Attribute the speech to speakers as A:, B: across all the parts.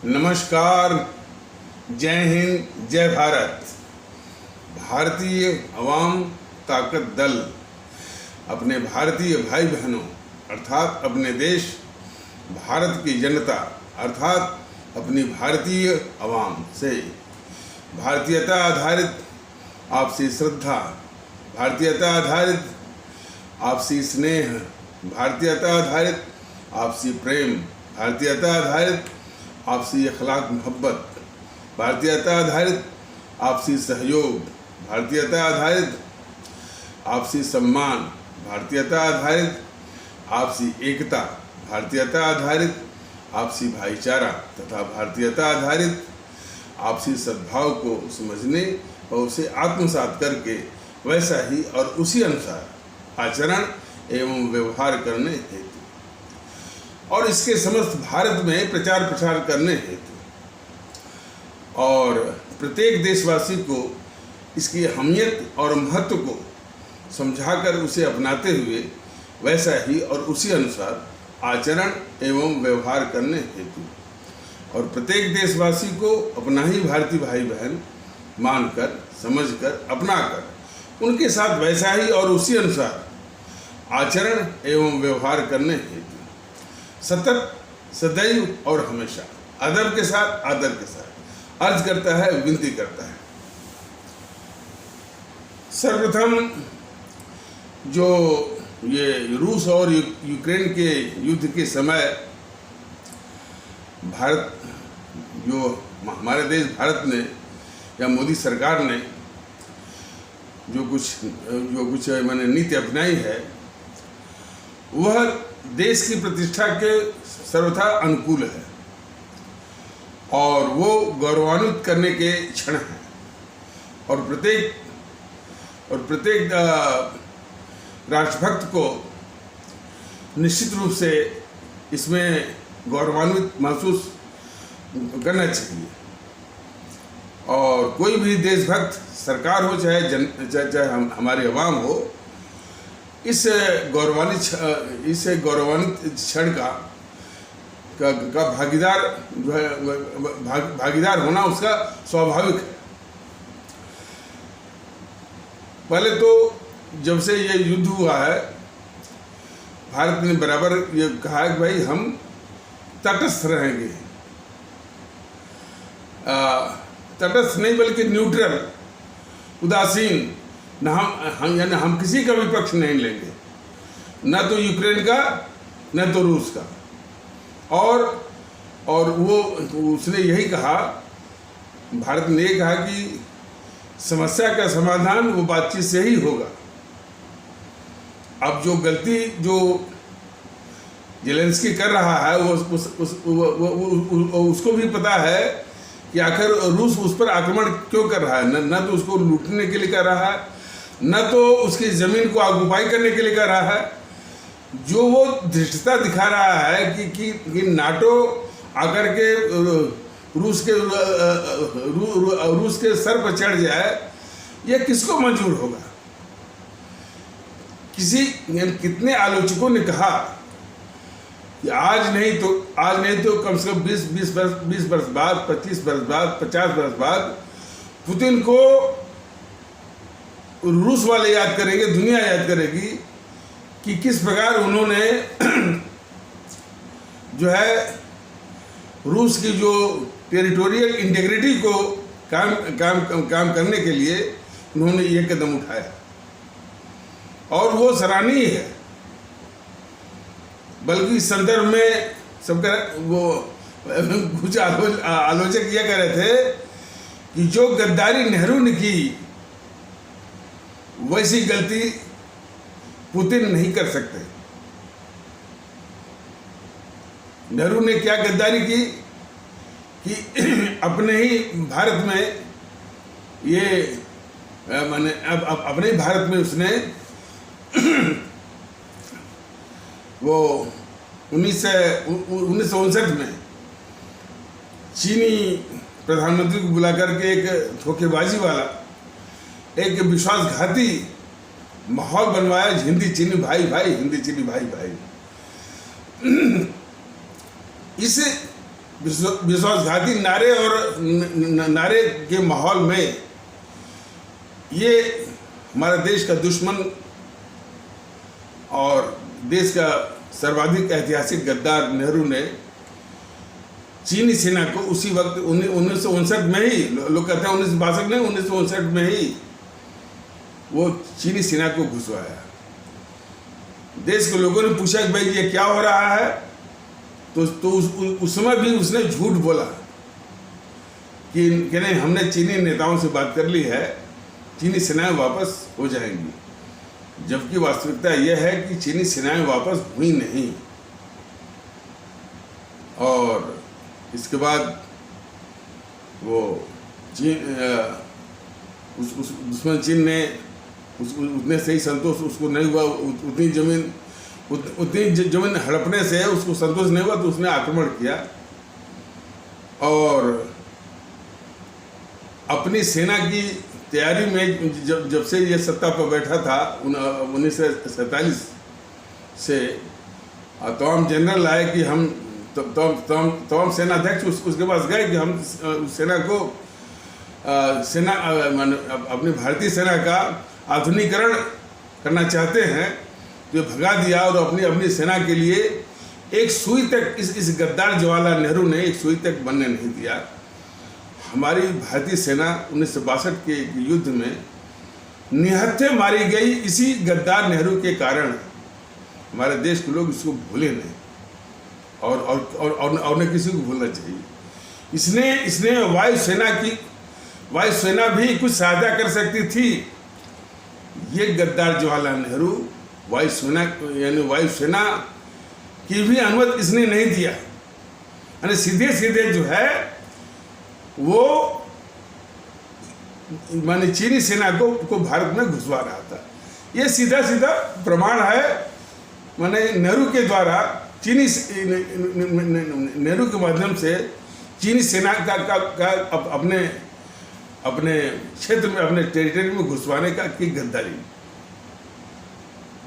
A: नमस्कार, जय हिंद, जय भारत। भारतीय अवाम ताकत दल अपने भारतीय भाई बहनों अर्थात अपने देश भारत की जनता अर्थात अपनी भारतीय अवाम से भारतीयता आधारित आपसी श्रद्धा, भारतीयता आधारित आपसी स्नेह, भारतीयता आधारित आपसी प्रेम, भारतीयता आधारित आपसी अखलाक मोहब्बत, भारतीयता आधारित आपसी सहयोग, भारतीयता आधारित आपसी सम्मान, भारतीयता आधारित आपसी एकता, भारतीयता आधारित आपसी भाईचारा तथा भारतीयता आधारित आपसी सद्भाव को समझने और उसे आत्मसात करके वैसा ही और उसी अनुसार आचरण एवं व्यवहार करने हेतु और इसके समस्त भारत में प्रचार प्रसार करने हेतु और प्रत्येक देशवासी को इसकी अहमियत और महत्व को समझाकर उसे अपनाते हुए वैसा ही और उसी अनुसार आचरण एवं व्यवहार करने हेतु और प्रत्येक देशवासी को अपना ही भारतीय भाई बहन मानकर, समझकर, अपनाकर उनके साथ वैसा ही और उसी अनुसार आचरण एवं व्यवहार करने हेतु सतत, सदैव और हमेशा अदब के साथ, आदर के साथ अर्ज करता है, विनती करता है। सर्वप्रथम जो ये रूस और यूक्रेन के युद्ध के समय भारत जो हमारे देश भारत ने या मोदी सरकार ने जो कुछ मैंने नीति अपनाई है वह देश की प्रतिष्ठा के सर्वथा अनुकूल है और वो गौरवान्वित करने के क्षण हैं और प्रत्येक राष्ट्रभक्त को निश्चित रूप से इसमें गौरवान्वित महसूस करना चाहिए और कोई भी देशभक्त सरकार हो चाहे हमारी आवाम हो इस गौरवान्वित क्षण का भागीदार जो है भागीदार होना उसका स्वाभाविक है। पहले तो जब से ये युद्ध हुआ है भारत ने बराबर ये कहा है कि भाई हम तटस्थ रहेंगे, तटस्थ नहीं बल्कि न्यूट्रल, उदासीन, न यानी हम किसी का विपक्ष नहीं लेंगे, न तो यूक्रेन का न तो रूस का। और वो उसने यही कहा, भारत ने ये कहा कि समस्या का समाधान वो बातचीत से ही होगा। अब जो गलती जो जेलेंस्की कर रहा है वो उसको भी पता है कि आखिर रूस उस पर आक्रमण क्यों कर रहा है। न तो उसको लूटने के लिए कर रहा है, न तो उसकी ज़मीन को ऑक्युपाई करने के लिए कर रहा है। जो वो धृष्टता दिखा रहा है कि नाटो आकर के रूस के सर पर चढ़ जाए, यह किसको मंजूर होगा। कितने आलोचकों ने कहा कि आज नहीं तो कम से कम 20 वर्ष बाद, 25 वर्ष बाद, 50 वर्ष बाद पुतिन को रूस वाले याद करेंगे, दुनिया याद करेगी कि किस प्रकार उन्होंने जो है रूस की जो टेरिटोरियल इंटीग्रिटी को काम करने के लिए उन्होंने ये कदम उठाया और वो सराहनीय है। बल्कि इस संदर्भ में सबका वो कुछ आलोचक ये कह रहे थे कि जो गद्दारी नेहरू ने की वैसी गलती पुतिन नहीं कर सकते। नेहरू ने क्या गद्दारी की कि अपने ही भारत में माने अपने ही भारत में उसने वो 1959 में चीनी प्रधानमंत्री को बुला करके एक धोखेबाजी वाला, एक विश्वासघाती माहौल बनवाया। हिंदी चीनी भाई भाई, हिंदी चीनी भाई भाई। विश्वासघाती नारे और नारे के माहौल में ये हमारे देश का दुश्मन और देश का सर्वाधिक ऐतिहासिक गद्दार नेहरू ने चीनी सेना को उसी वक्त 1959 में ही, लोग कहते हैं 1962 में, 1959 में ही वो चीनी सेना को घुसवाया। देश के लोगों ने पूछा कि भाई ये क्या हो रहा है, तो उस समय भी उसने झूठ बोला कि नहीं, हमने चीनी नेताओं से बात कर ली है, चीनी सेनाएं वापस हो जाएंगी। जबकि वास्तविकता यह है कि चीनी सेनाएं वापस हुई नहीं। और इसके बाद वो दुश्मन चीन ने उतने से ही संतोष उसको नहीं हुआ, उतनी जमीन हड़पने से उसको संतोष नहीं हुआ, तो उसने आक्रमण किया और अपनी सेना की तैयारी में जब से ये सत्ता पर बैठा था 1947 से तमाम जनरल आए कि हम तमाम सेनाध्यक्ष उसके पास गए कि हम सेना को अपनी भारतीय सेना का आधुनिकीकरण करना चाहते हैं। तो भगा दिया और अपनी सेना के लिए एक सुई तक इस गद्दार जवाहरलाल नेहरू ने एक सुई तक बनने नहीं दिया। हमारी भारतीय सेना 1962 के युद्ध में निहत्थे मारी गई इसी गद्दार नेहरू के कारण। हमारे देश के लोग इसको भूले नहीं और न किसी को भूलना चाहिए। इसने वायुसेना भी कुछ सहायता कर सकती थी। ये गद्दार जवाहरलाल नेहरू वायुसेना की भी अनुमति इसने नहीं दिया। यानी सीधे सीधे जो है वो माने चीनी सेना को भारत में घुसवा रहा था। ये सीधा सीधा प्रमाण है माने नेहरू के द्वारा नेहरू के माध्यम से चीनी सेना का अपने क्षेत्र में, अपने टेरिटरी में घुसवाने की गद्दारी।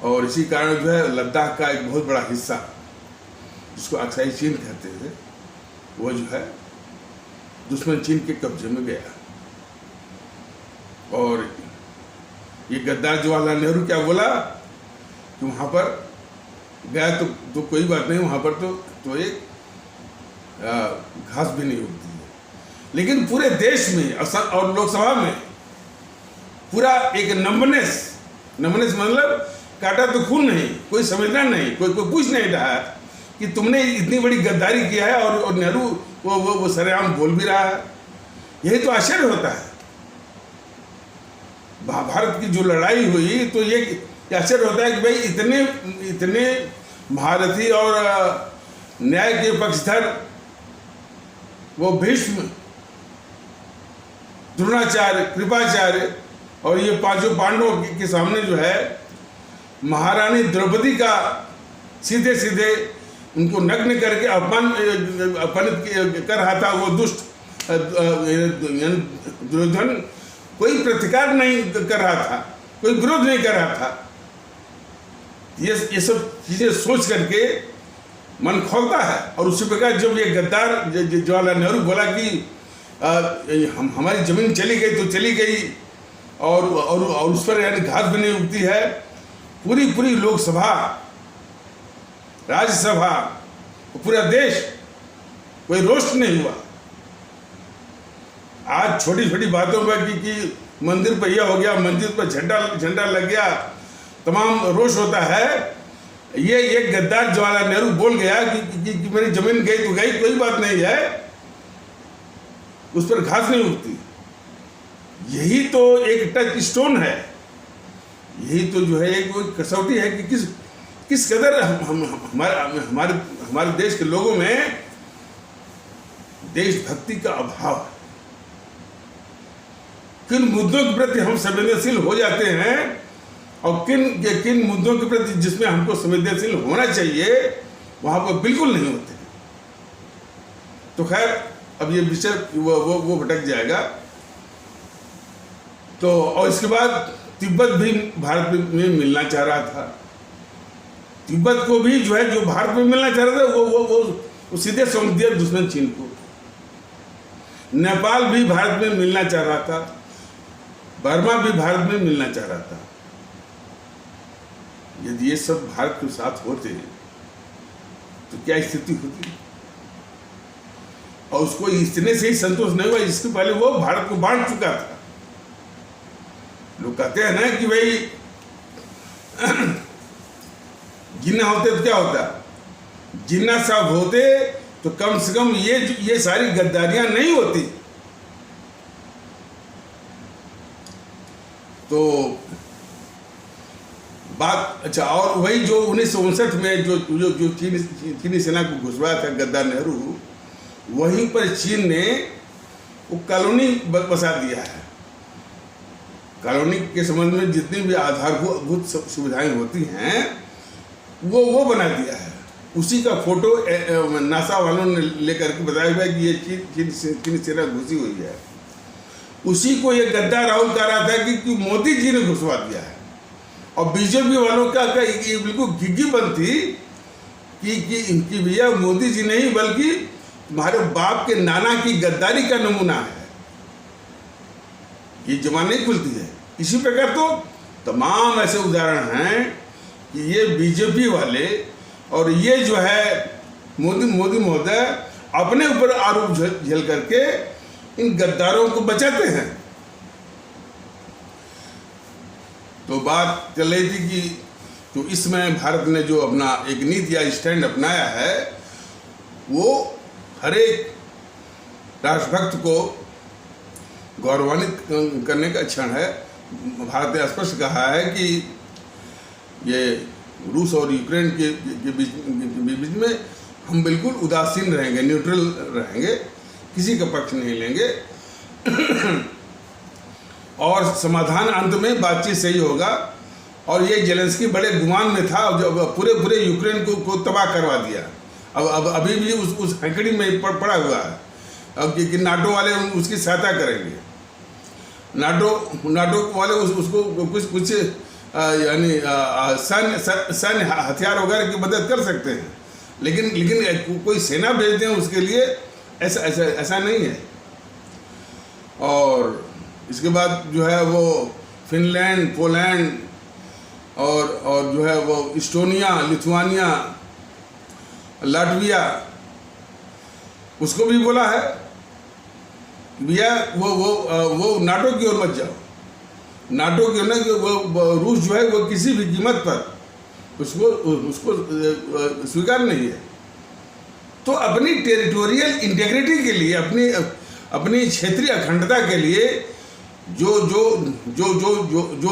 A: और इसी कारण जो है लद्दाख का एक बहुत बड़ा हिस्सा जिसको अक्साई चीन कहते हैं वो जो है दुश्मन चीन के कब्जे में गया। और ये गद्दार जवाहरलाल नेहरू क्या बोला कि वहाँ पर गया तो कोई बात नहीं, वहाँ पर तो एक घास भी नहीं उगती है। लेकिन पूरे देश में और लोकसभा में पूरा एक नंबनेस मतलब काटा तो खून नहीं, कोई समझना नहीं, कोई पूछ नहीं रहा कि तुमने इतनी बड़ी गद्दारी किया है और नेहरू वो सरेआम बोल भी रहा है। यही तो आश्चर्य होता है। भारत की जो लड़ाई हुई तो ये आश्चर्य होता है कि भाई इतने महारथी और न्याय के पक्षधर वो भीष्म, द्रोणाचार्य, कृपाचार्य और ये पांचों पांडवों के सामने जो है महारानी द्रौपदी का सीधे सीधे उनको नग्न करके अपमानित कर रहा था वो दुष्ट दुर्योधन। कोई प्रतिकार नहीं कर रहा था, कोई विरोध नहीं कर रहा था। ये सब चीजें सोच करके मन खोलता है। और उसी प्रकार जब ये गद्दार जवाहरलाल नेहरू बोला कि हमारी जमीन चली गई तो चली गई और उस पर यानी घास भी नहीं उगती है, पूरी लोकसभा, राज्यसभा, पूरा देश कोई रोस्ट नहीं हुआ। आज छोटी छोटी बातों पर कि मंदिर पर यह हो गया, मंदिर पर झंडा लग गया, तमाम रोष होता है। ये एक गद्दार जवाहरलाल नेहरू बोल गया कि मेरी जमीन गई तो गई, कोई बात नहीं है, उस पर घास नहीं उगती। यही तो एक टच स्टोन है, यही तो जो है एक कसौटी है कि किस कदर हमारे देश के लोगों में देशभक्ति का अभाव है। किन मुद्दों के प्रति हम संवेदनशील हो जाते हैं और किन मुद्दों के प्रति जिसमें हमको संवेदनशील होना चाहिए वहां पर बिल्कुल नहीं होते। तो खैर अब ये विषय वो भटक जाएगा। तो और इसके बाद तिब्बत भी भारत में मिलना चाह रहा था। तिब्बत को भी जो है जो भारत में मिलना चाह रहा था वो सीधे सौंप दिया दुश्मन चीन को। नेपाल भी भारत में मिलना चाह रहा था, बर्मा भी भारत में मिलना चाह रहा था। यदि ये सब भारत के साथ होते तो क्या स्थिति होती? और उसको इतने से ही संतोष नहीं हुआ, इसके पहले वो भारत को बांट चुका था। लोग कहते हैं ना कि भाई जिन्ना होते तो क्या होता, जिन्ना साहब होते तो कम से कम ये सारी गद्दारियां नहीं होती। तो बात अच्छा, और वही जो 1959 में जो चीनी सेना को घुसवाया था गद्दार नेहरू, वहीं पर चीन ने वो कॉलोनी बसा दिया है। कॉलोनी के संबंध में जितनी भी आधारभूत सुविधाएं होती हैं वो बना दिया है। उसी का फोटो नासा वालों ने लेकर के बताया हुआ कि ये चीनी सेना घुसी हुई है। उसी को ये गद्दार राहुल कह रहा था कि मोदी जी ने घुसवा दिया है। और बीजेपी वालों का ये बिल्कुल घिघी बंद थी कि भैया मोदी जी नहीं बल्कि तुम्हारे बाप के नाना की गद्दारी का नमूना है। ये जबान नहीं खुलती है। इसी प्रकार तो तमाम ऐसे उदाहरण हैं कि ये बीजेपी वाले और ये जो है मोदी महोदय अपने ऊपर आरोप झेल करके इन गद्दारों को बचाते हैं। तो बात चल रही थी कि तो इसमें भारत ने जो अपना एक नीति या स्टैंड अपनाया है, वो हर एक राष्ट्रभक्त को गौरवान्वित करने का क्षण है। भारत ने स्पष्ट कहा है कि ये रूस और यूक्रेन के बीच में हम बिल्कुल उदासीन रहेंगे, न्यूट्रल रहेंगे, किसी का पक्ष नहीं लेंगे और समाधान अंत में बातचीत सही होगा। और ये जेलेंस्की बड़े गुमान में था, जब पूरे यूक्रेन को तबाह करवा दिया। अब अभी भी उस हैंकड़ी में पड़ा हुआ है अब कि नाटो वाले उसकी सहायता करेंगे। नाटो वाले उसको कुछ यानी सैन्य हथियार वगैरह की मदद कर सकते हैं, लेकिन कोई सेना भेज दें उसके लिए ऐसा नहीं है। और इसके बाद जो है वो फिनलैंड, पोलैंड और जो है वो इस्टोनिया, लिथुआनिया, लाटविया, उसको भी बोला है भैया वो नाटो की ओर मत जाओ। नाटो की ओर ना, वो रूस जो है वो किसी भी कीमत पर उसको स्वीकार नहीं है। तो अपनी टेरिटोरियल इंटेग्रिटी के लिए, अपनी क्षेत्रीय अखंडता के लिए जो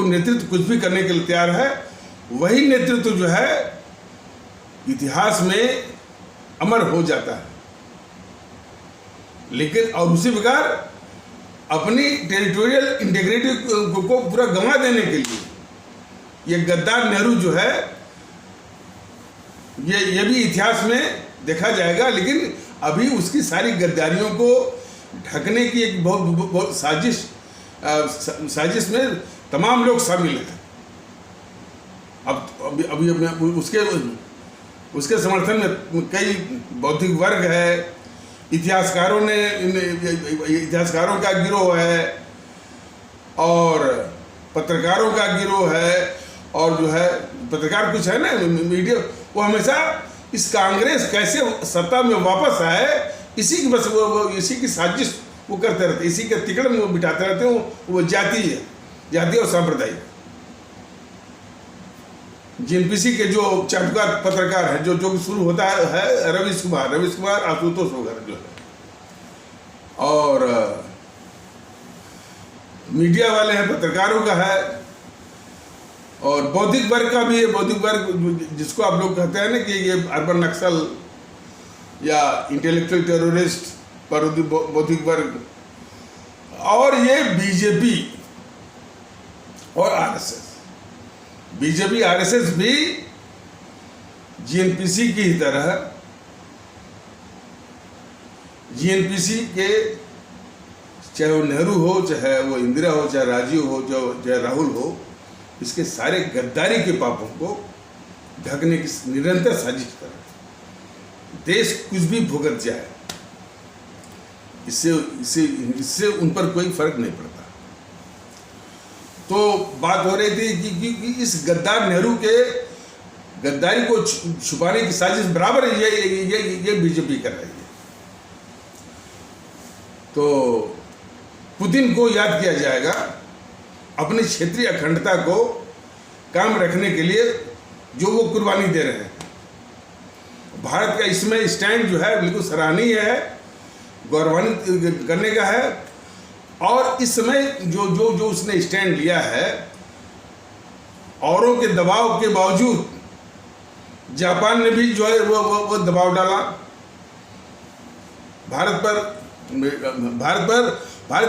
A: नेतृत्व कुछ भी करने के लिए तैयार है, वही नेतृत्व जो है इतिहास में अमर हो जाता है। लेकिन और उसी प्रकार अपनी टेरिटोरियल इंटेग्रिटी को पूरा गंवा देने के लिए ये गद्दार नेहरू जो है, ये भी इतिहास में देखा जाएगा। लेकिन अभी उसकी सारी गद्दारियों को ढकने की एक बहुत साजिश में तमाम लोग शामिल हैं। अभी उसके समर्थन में कई बौद्धिक वर्ग है, इतिहासकारों का गिरोह है और पत्रकारों का गिरोह है। और जो है पत्रकार कुछ है ना, मीडिया, वो हमेशा इस कांग्रेस कैसे सत्ता में वापस आए, इसी की बस वो इसी की साजिश वो करते रहते, इसी के तिकड़ में वो बिठाते रहते हैं। वो जाति और सांप्रदायिक। जीएनपीसी के जो चाटुकार पत्रकार है, जो शुरू होता है रवीश कुमार, आशुतोष वगैरह जो है, और मीडिया वाले हैं, पत्रकारों का है, और बौद्धिक वर्ग का भी है। बौद्धिक वर्ग जिसको आप लोग कहते हैं ना कि ये अर्बन नक्सल या इंटेलेक्चुअल टेररिस्ट, पर बौद्धिक वर्ग, और ये बीजेपी और आरएसएस। बीजेपी आरएसएस भी जीएनपीसी की ही तरह, जीएनपीसी के चाहे वो नेहरू हो, चाहे वो इंदिरा हो, चाहे राजीव हो, चाहे राहुल हो, इसके सारे गद्दारी के पापों को ढकने की निरंतर साजिश कर रहे हैं। देश कुछ भी भुगत जाए, इससे इससे इससे उन पर कोई फर्क नहीं पड़ता। तो बात हो रही थी कि इस गद्दार नेहरू के गद्दारी को छुपाने की साजिश बराबर ये बीजेपी कर रही है। तो पुतिन को याद किया जाएगा अपनी क्षेत्रीय अखंडता को कायम रखने के लिए जो वो कुर्बानी दे रहे हैं। भारत का इसमें स्टैंड जो है बिल्कुल सराहनीय है, गौरवान्वित करने का है। और इस समय जो उसने स्टैंड लिया है, औरों के दबाव के बावजूद जापान ने भी जो है वो दबाव डाला भारत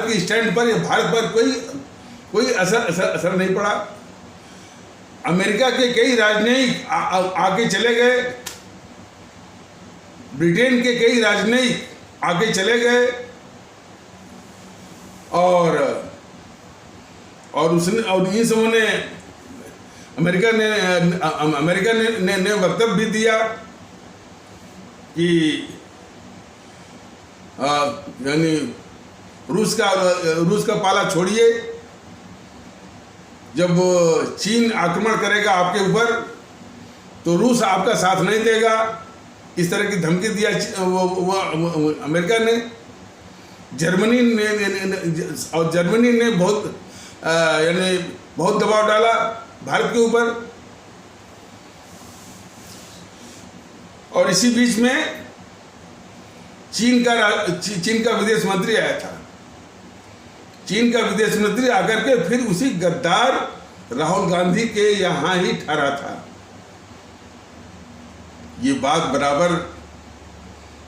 A: के स्टैंड पर, या भारत पर कोई असर नहीं पड़ा। अमेरिका के कई राजनयिक आगे चले गए, ब्रिटेन के कई राजनयिक आगे चले गए, और इन समूह ने अमेरिका ने वक्तव्य भी दिया कि यानी रूस का पाला छोड़िए, जब चीन आक्रमण करेगा आपके ऊपर तो रूस आपका साथ नहीं देगा। इस तरह की धमकी दिया वो अमेरिका ने। जर्मनी ने बहुत दबाव डाला भारत के ऊपर। और इसी बीच में चीन का विदेश मंत्री आया था। चीन का विदेश मंत्री आकर के फिर उसी गद्दार राहुल गांधी के यहां ही ठहरा था। ये बात बराबर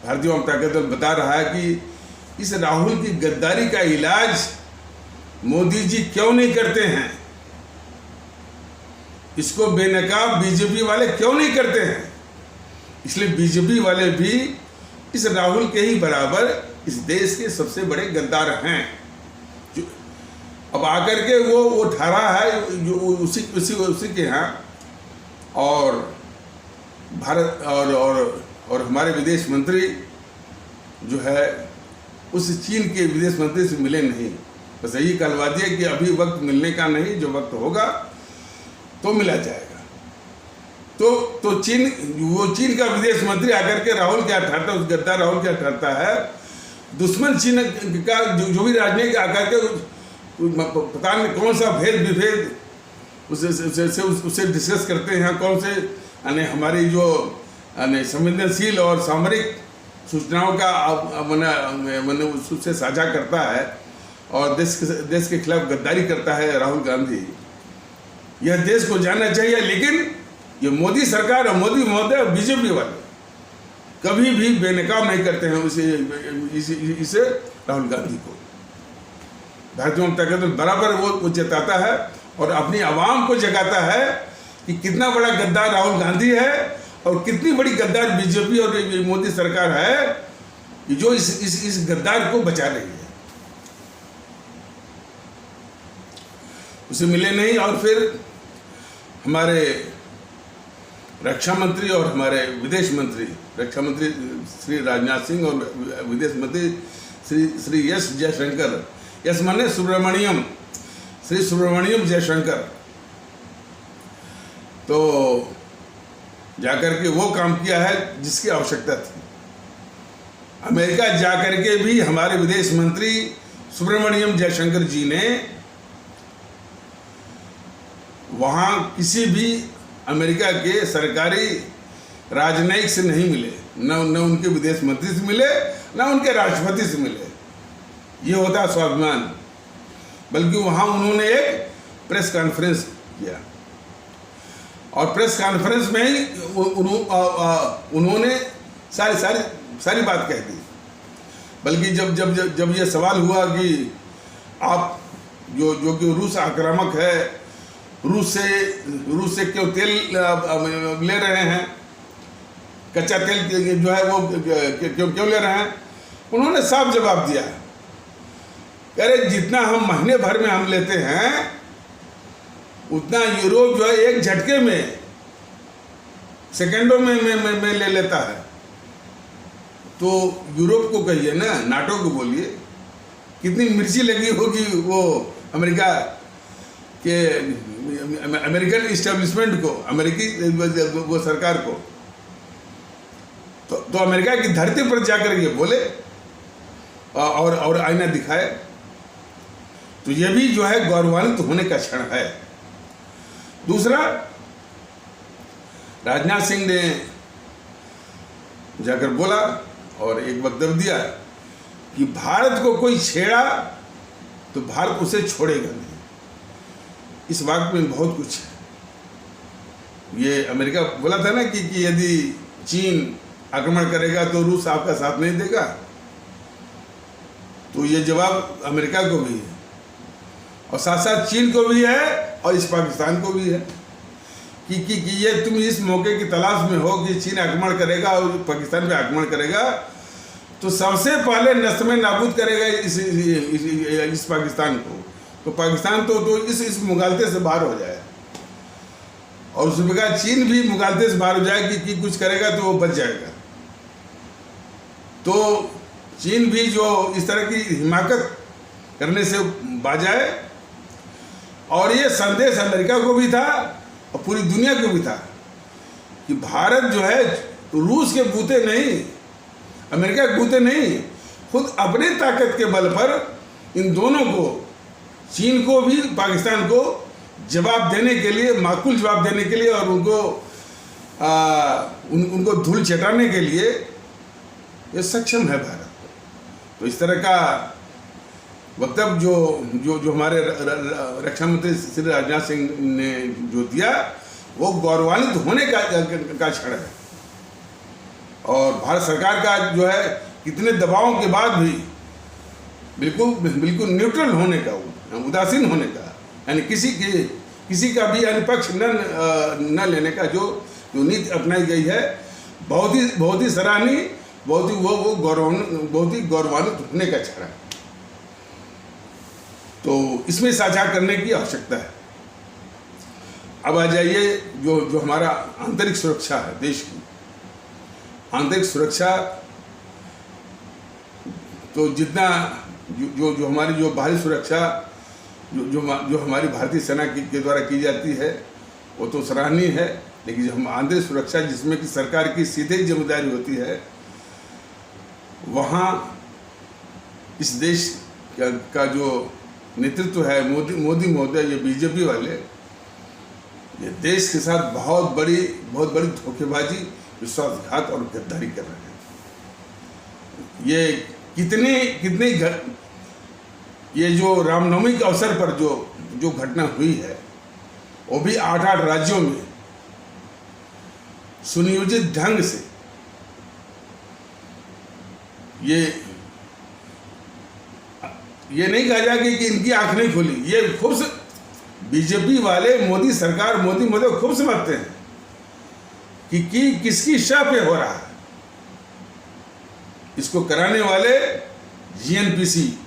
A: भारतीय जनता दल बता रहा है कि इस राहुल की गद्दारी का इलाज मोदी जी क्यों नहीं करते हैं, इसको बेनकाब बीजेपी वाले क्यों नहीं करते हैं। इसलिए बीजेपी वाले भी इस राहुल के ही बराबर इस देश के सबसे बड़े गद्दार हैं। अब आकर के वो ठहरा है जो उसी के यहाँ। और भारत और हमारे विदेश मंत्री जो है उस चीन के विदेश मंत्री से मिले नहीं। बस यही कहलवा दिया कि अभी वक्त मिलने का नहीं, जो वक्त होगा तो मिला जाएगा। तो चीन का विदेश मंत्री आकर के राहुल क्या ठहरता है, उस गद्दार राहुल क्या ठहरता है, दुश्मन चीन का जो भी राजनीतिक आकर के पता नहीं कौन सा भेद विभेद उससे डिस्कस करते हैं, कौन से हमारी जो संवेदनशील और सामरिक सूचनाओं का उससे साझा करता है और देश के खिलाफ गद्दारी करता है राहुल गांधी। यह देश को जानना चाहिए। लेकिन ये मोदी सरकार और मोदी महोदय और बीजेपी वाले कभी भी बेनकाब नहीं करते हैं इसे राहुल गांधी को। भारतीय जनता दल बराबर वो जताता है और अपनी आवाम को जगाता है कि कितना बड़ा गद्दार राहुल गांधी है और कितनी बड़ी गद्दार बीजेपी और मोदी सरकार है जो इस गद्दार को बचा रही है। उसे मिले नहीं। और फिर हमारे रक्षा मंत्री और हमारे विदेश मंत्री, रक्षा मंत्री श्री राजनाथ सिंह और विदेश मंत्री श्री एस जयशंकर, एस माने सुब्रमण्यम, श्री सुब्रमण्यम जयशंकर, तो जाकर के वो काम किया है जिसकी आवश्यकता थी। अमेरिका जाकर के भी हमारे विदेश मंत्री सुब्रमण्यम जयशंकर जी ने वहाँ किसी भी अमेरिका के सरकारी राजनयिक से नहीं मिले, न उनके विदेश मंत्री से मिले, न उनके राष्ट्रपति से मिले। ये होता है स्वाभिमान। बल्कि वहाँ उन्होंने एक प्रेस कॉन्फ्रेंस किया और प्रेस कॉन्फ्रेंस में ही उन्होंने सारी बात कह दी। बल्कि जब ये सवाल हुआ कि आप जो कि रूस आक्रामक है, रूस से क्यों तेल ले रहे हैं, कच्चा तेल जो है वो क्यों ले रहे हैं, उन्होंने साफ जवाब दिया। अरे जितना हम महीने भर में हम लेते हैं उतना यूरोप जो है एक झटके में सेकंडों में ले लेता है। तो यूरोप को कहिए ना, नाटो को बोलिए, कितनी मिर्ची लगी होगी वो अमेरिका के, अमेरिकन इस्टेब्लिशमेंट को, अमेरिकी वो सरकार को। तो अमेरिका की धरती पर जाकर ये बोले और आईना दिखाए, तो ये भी जो है गौरवान्वित होने का क्षण है। दूसरा, राजनाथ सिंह ने जाकर बोला और एक वक्तव्य दिया कि भारत को कोई छेड़ा तो भारत उसे छोड़ेगा नहीं। इस वाक्य में बहुत कुछ है। ये अमेरिका बोला था ना कि यदि चीन आक्रमण करेगा तो रूस आपका साथ नहीं देगा, तो ये जवाब अमेरिका को भी है और साथ साथ चीन को भी है और इस पाकिस्तान को भी है कि ये तुम इस मौके की तलाश में हो कि चीन आक्रमण करेगा और पाकिस्तान पे आक्रमण करेगा, तो सबसे पहले नष्ट में नाबूद करेगा इस पाकिस्तान को। तो पाकिस्तान तो इस मुगालते से बाहर हो जाए, और उसमें कहा चीन भी मुगालते से बाहर हो जाए कि कुछ करेगा तो वो बच जाएगा। तो चीन भी जो इस तरह की हिमाकत करने से बाज जाए, और ये संदेश अमेरिका को भी था और पूरी दुनिया को भी था कि भारत जो है रूस के बूते नहीं, अमेरिका के बूते नहीं, खुद अपनी ताकत के बल पर इन दोनों को, चीन को भी पाकिस्तान को जवाब देने के लिए, माकूल जवाब देने के लिए और उनको धूल चटाने के लिए ये सक्षम है भारत। तो इस तरह का वक्तव्य जो हमारे रक्षा मंत्री श्री राजनाथ सिंह ने जो दिया, वो गौरवान्वित होने का क्षण है। और भारत सरकार का जो है कितने दबावों के बाद भी बिल्कुल न्यूट्रल होने का, उदासीन होने का, यानी किसी का भी यानी पक्ष न लेने का जो नीति अपनाई गई है, बहुत ही सराहनीय, बहुत ही गौरवान्वित होने का क्षण है। तो इसमें साझा करने की आवश्यकता है। अब आ जाइए जो हमारा आंतरिक सुरक्षा है, देश की आंतरिक सुरक्षा, तो जितना जो हमारी जो बाहरी सुरक्षा जो हमारी भारतीय सेना के द्वारा की जाती है वो तो सराहनीय है, लेकिन जो हम आंतरिक सुरक्षा जिसमें कि सरकार की सीधे जिम्मेदारी होती है, वहाँ इस देश का जो नेतृत्व है, मोदी महोदय, ये बीजेपी वाले, ये देश के साथ बहुत बड़ी धोखेबाजी, विश्वासघात और गद्दारी कर रहे हैं। ये कितने ये जो रामनवमी के अवसर पर जो घटना हुई है, वो भी 8 राज्यों में सुनियोजित ढंग से ये नहीं कहा जाएगा कि इनकी आंख नहीं खुली। ये खूब से बीजेपी वाले, मोदी सरकार, मोदी खूब समझते हैं कि किसकी शाह पे हो रहा है। इसको कराने वाले जीएनपीसी,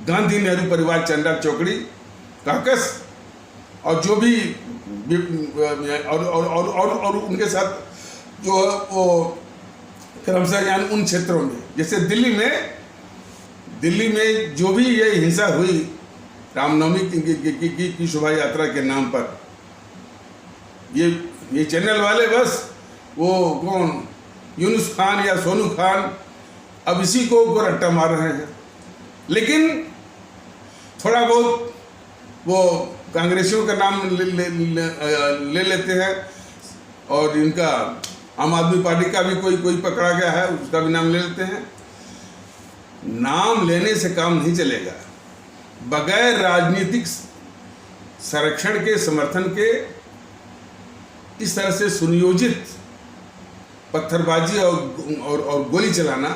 A: गांधी नेहरू परिवार चंदा चौकड़ी, काकस और जो भी और उनके साथ जो वो क्रमशः यानी उन क्षेत्रों में, जैसे दिल्ली में जो भी ये हिंसा हुई रामनवमी की शोभा यात्रा के नाम पर, ये चैनल वाले बस वो कौन यूनुस खान या सोनू खान अब इसी को रट्टा मार रहे हैं। लेकिन थोड़ा बहुत वो कांग्रेसियों का नाम ले लेते हैं, और इनका आम आदमी पार्टी का भी कोई पकड़ा गया है, उसका भी नाम ले लेते हैं। नाम लेने से काम नहीं चलेगा। बगैर राजनीतिक संरक्षण के, समर्थन के, इस तरह से सुनियोजित पत्थरबाजी और गोली चलाना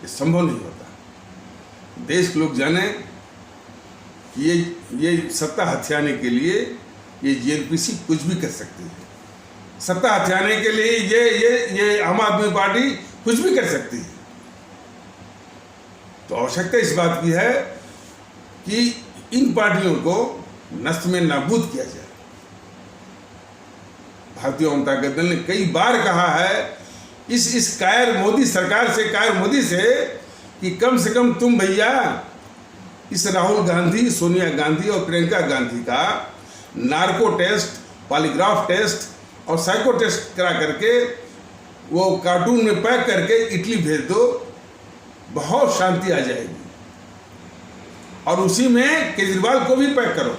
A: ये संभव नहीं होता। देश के लोग जाने कि ये सत्ता हथियाने के लिए ये जीएनपीसी कुछ भी कर सकती है। सत्ता हथियाने के लिए ये आम आदमी पार्टी कुछ भी कर सकती है। तो आवश्यकता इस बात की है कि इन पार्टियों को नष्ट में नाबूद किया जाए। भारतीय जनता दल ने कई बार कहा है इस कायर मोदी सरकार से, कायर मोदी से कि कम से कम तुम भैया इस राहुल गांधी, सोनिया गांधी और प्रियंका गांधी का नार्को टेस्ट, पॉलीग्राफ टेस्ट और साइको टेस्ट करा करके वो कार्टून में पैक करके इटली भेज दो, बहुत शांति आ जाएगी। और उसी में केजरीवाल को भी पैक करो,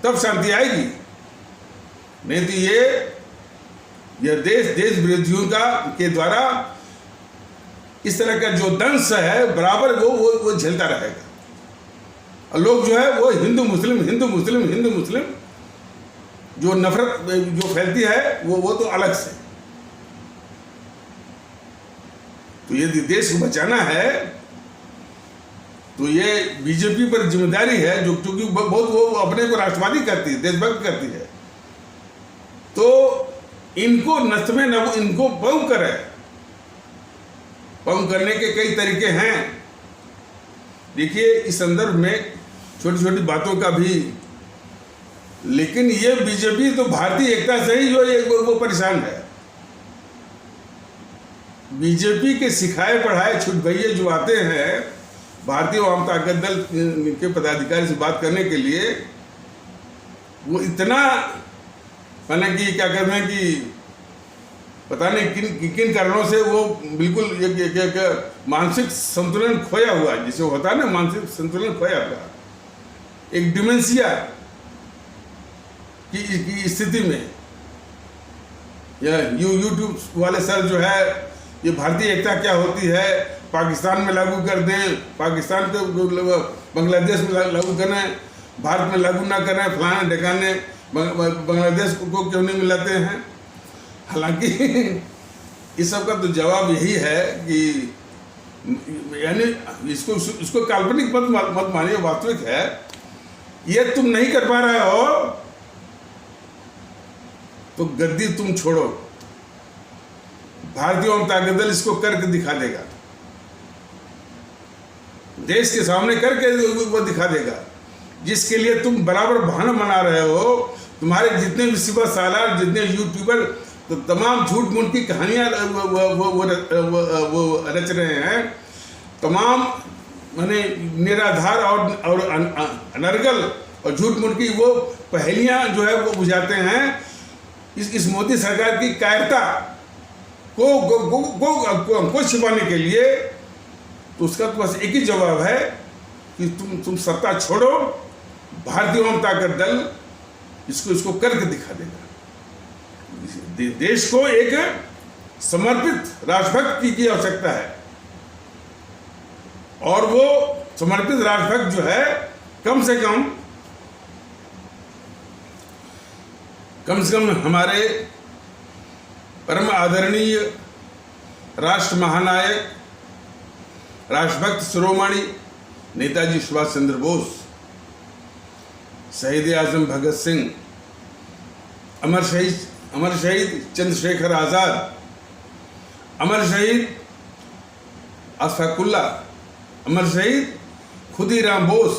A: तब शांति आएगी। नहीं तो यह देश विरोधियों के द्वारा इस तरह का जो दंश है बराबर वो झेलता रहेगा। और लोग जो है वो हिंदू मुस्लिम जो नफरत जो फैलती है वो तो अलग से। तो यदि देश को बचाना है तो ये बीजेपी पर जिम्मेदारी है, जो क्योंकि बहुत वो अपने को राष्ट्रवादी करती है, देशभक्त करती है, तो इनको नष्ट में न इनको पौं करे। पौं करने के कई तरीके हैं। देखिए इस संदर्भ में छोटी छोटी बातों का भी, लेकिन ये बीजेपी तो भारतीय एकता से ही जो वो परेशान है। बीजेपी के सिखाए पढ़ाए छुट भैये जो आते हैं भारतीय वाम ताकत दल के पदाधिकारी से बात करने के लिए, वो इतना माना कि क्या कहते हैं कि पता नहीं किन कारणों से वो बिल्कुल एक मानसिक संतुलन खोया हुआ, जिसे होता है ना मानसिक संतुलन खोया हुआ, एक डिमेंशिया की स्थिति में। या यूट्यूब वाले सर जो है ये भारतीय एकता क्या होती है, पाकिस्तान में लागू कर दें, पाकिस्तान को बांग्लादेश में लागू करें, भारत में लागू ना करें, फलाने ढकाने बांग्लादेश को क्यों नहीं मिलाते हैं। हालांकि इस सब का तो जवाब यही है कि यानी इसको काल्पनिक मत मानिए, वास्तविक है। ये तुम नहीं कर पा रहे हो तो गद्दी तुम छोड़ो, भारतीय जनता दल इसको करके दिखा देगा, देश के सामने करके वो दिखा देगा। जिसके लिए तुम बराबर बहाना बना रहे हो, तुम्हारे जितने भी सिवा सालार, जितने यूट्यूबर तो तमाम झूठ मूठ की कहानियां वो रच रहे हैं, तमाम माने निराधार और अनर्गल और झूठ मूठ की वो पहेलियां जो है वो बुझाते हैं इस मोदी सरकार की कायरता को छिपाने के लिए। तो उसका तो बस एक ही जवाब है कि तुम सत्ता छोड़ो, भारतीय जनता दल इसको करके दिखा देगा। देश को एक समर्पित राष्ट्रभक्त की आवश्यकता है, और वो समर्पित राष्ट्रभक्त जो है कम से कम हमारे परम आदरणीय राष्ट्र महानायक, राष्ट्रभक्त शिरोमणि नेताजी सुभाष चंद्र बोस, शहीद आजम भगत सिंह, अमर शहीद चंद्रशेखर आजाद, अमर शहीद अशफाकुल्ला, अमर शहीद खुदीराम बोस,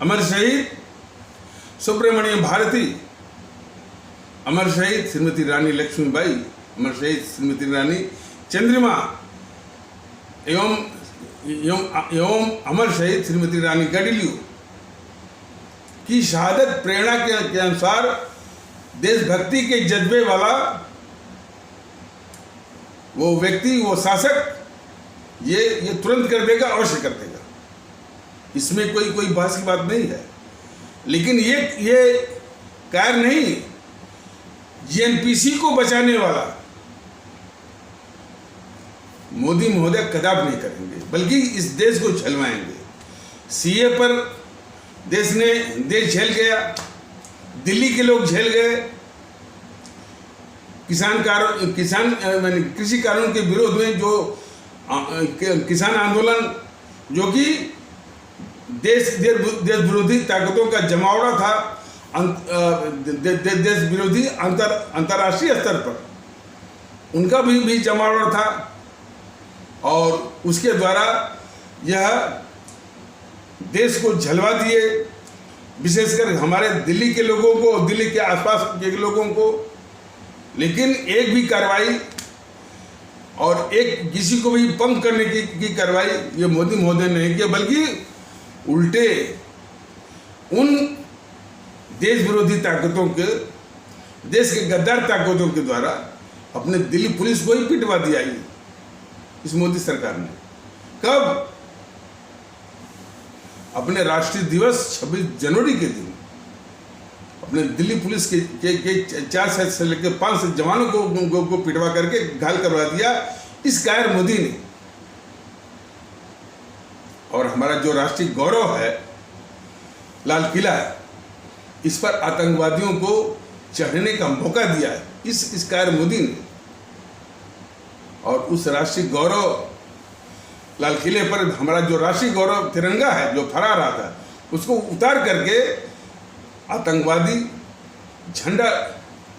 A: अमर शहीद सुब्रमण्यम भारती, अमर शहीद श्रीमती रानी लक्ष्मीबाई, अमर शहीद श्रीमती रानी चंद्रिमा एवं अमर शहीद श्रीमती रानी गडिलियू की शहादत प्रेरणा के अनुसार देशभक्ति के जज्बे वाला वो व्यक्ति, वो शासक ये तुरंत कर देगा, अवश्य कर देगा। इसमें कोई बहस की बात नहीं है। लेकिन ये कार्य नहीं, जीएनपीसी को बचाने वाला मोदी महोदय कदापि नहीं करेंगे, बल्कि इस देश को झलवाएंगे। सीए पर देश झेल गया, दिल्ली के लोग झेल गए, कृषि कानून के विरोध में जो किसान आंदोलन, जो कि देश विरोधी ताकतों का जमावड़ा था, देश विरोधी अंतर्राष्ट्रीय स्तर पर उनका भी जमावड़ा था, और उसके द्वारा यह देश को झलवा दिए, विशेषकर हमारे दिल्ली के लोगों को, दिल्ली के आसपास के लोगों को। लेकिन एक भी कार्रवाई और एक किसी को भी पंग करने की कार्रवाई ये मोदी महोदय ने नहीं किया, बल्कि उल्टे उन देश विरोधी ताकतों के, देश के गद्दार ताकतों के द्वारा अपने दिल्ली पुलिस को ही पिटवा दिया इस मोदी सरकार ने। कब? अपने राष्ट्रीय दिवस 26 जनवरी के दिन अपने दिल्ली पुलिस के 4 से लेकर 5 जवानों को पिटवा करके घायल करवा दिया इस कायर मोदी ने। और हमारा जो राष्ट्रीय गौरव है लाल किला, इस पर आतंकवादियों को चढ़ने का मौका दिया है इस कायर मोदी ने। और उस राष्ट्रीय गौरव लाल किले पर हमारा जो राष्ट्रीय गौरव तिरंगा है जो फहरा रहा था, उसको उतार करके आतंकवादी झंडा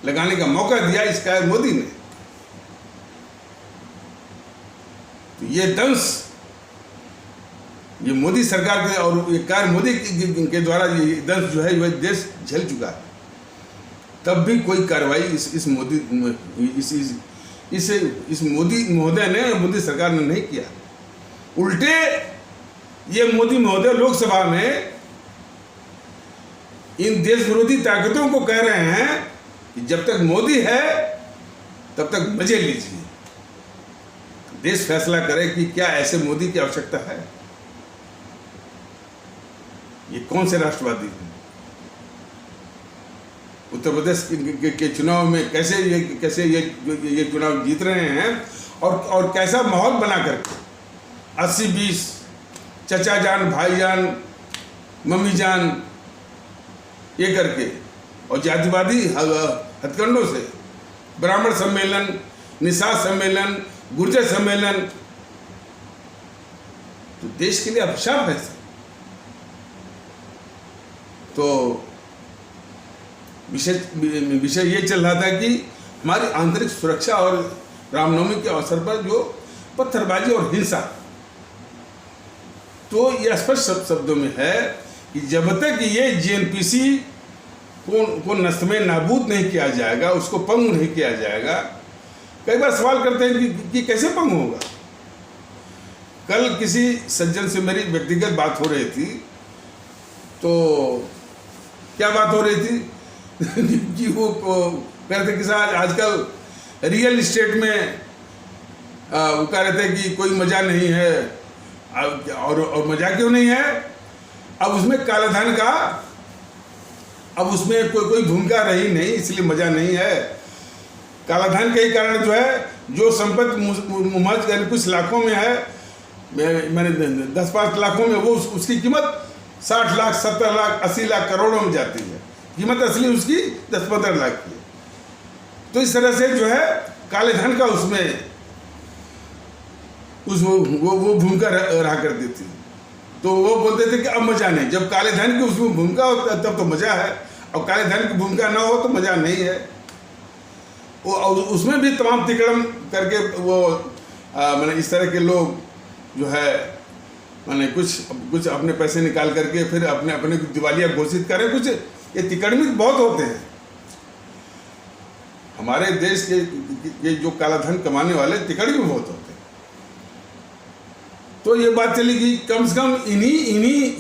A: लगाने का मौका दिया इस कायर मोदी ने। तो ये दंश ये मोदी सरकार के और ये कायर मोदी के द्वारा ये दंश जो है वह देश झेल चुका है। तब भी कोई कार्रवाई इस मोदी महोदय ने, मोदी सरकार ने नहीं किया। उल्टे ये मोदी महोदय लोकसभा में इन देश विरोधी ताकतों को कह रहे हैं कि जब तक मोदी है तब तक मजे लीजिए, देश फैसला करे कि क्या ऐसे मोदी की आवश्यकता है। ये कौन से राष्ट्रवादी हैं? उत्तर प्रदेश के चुनाव में कैसे ये चुनाव जीत रहे हैं और कैसा माहौल बना करके 80-20 चचा जान, भाई जान, मम्मी जान ये करके और जातिवादी हथकंडों से ब्राह्मण सम्मेलन, निषाद सम्मेलन, गुर्जर सम्मेलन, तो देश के लिए अभिशाप है। तो विषय ये चल रहा था कि हमारी आंतरिक सुरक्षा और रामनवमी के अवसर पर जो पत्थरबाजी और हिंसा, तो ये स्पष्ट शब्दों में है कि जब तक ये जेएनपीसी को नष्ट में नाबूद नहीं किया जाएगा, उसको पंग नहीं किया जाएगा। कई बार सवाल करते हैं कि कैसे पंग होगा। कल किसी सज्जन से मेरी व्यक्तिगत बात हो रही थी, तो क्या बात हो रही थी कि वो कहते कि साहब आजकल रियल इस्टेट में वो कह रहे थे कि कोई मजा नहीं है। और मजा क्यों नहीं है? अब उसमें कालाधन का अब उसमें कोई भूमिका रही नहीं, इसलिए मजा नहीं है। कालाधन के ही कारण जो है, जो संपत्ति कुछ लाखों में है, मैंने 10-5 लाखों में, वो उसकी कीमत 60 लाख, 70 लाख, 80 लाख, करोड़ों में जाती है। कीमत असली उसकी 10-15 लाख की है। तो इस तरह से जो है काले धन का उसमें वो भूमिका रहा करती थी। तो वो बोलते थे कि अब मजा नहीं। जब काले धन की उसमें भूमिका हो तब तो मजा है, और काले धन की भूमिका ना हो तो मजा नहीं है। वो उसमें भी तमाम तिकड़म करके वो मैंने इस तरह के लोग जो है मैंने कुछ अपने पैसे निकाल करके फिर अपने दिवालिया घोषित करें। कुछ ये तिकड़मी बहुत होते हैं हमारे देश के जो काला धन कमाने वाले तिकड़मी बहुत होते हैं। तो ये बात चली कि कम से कम इन्हीं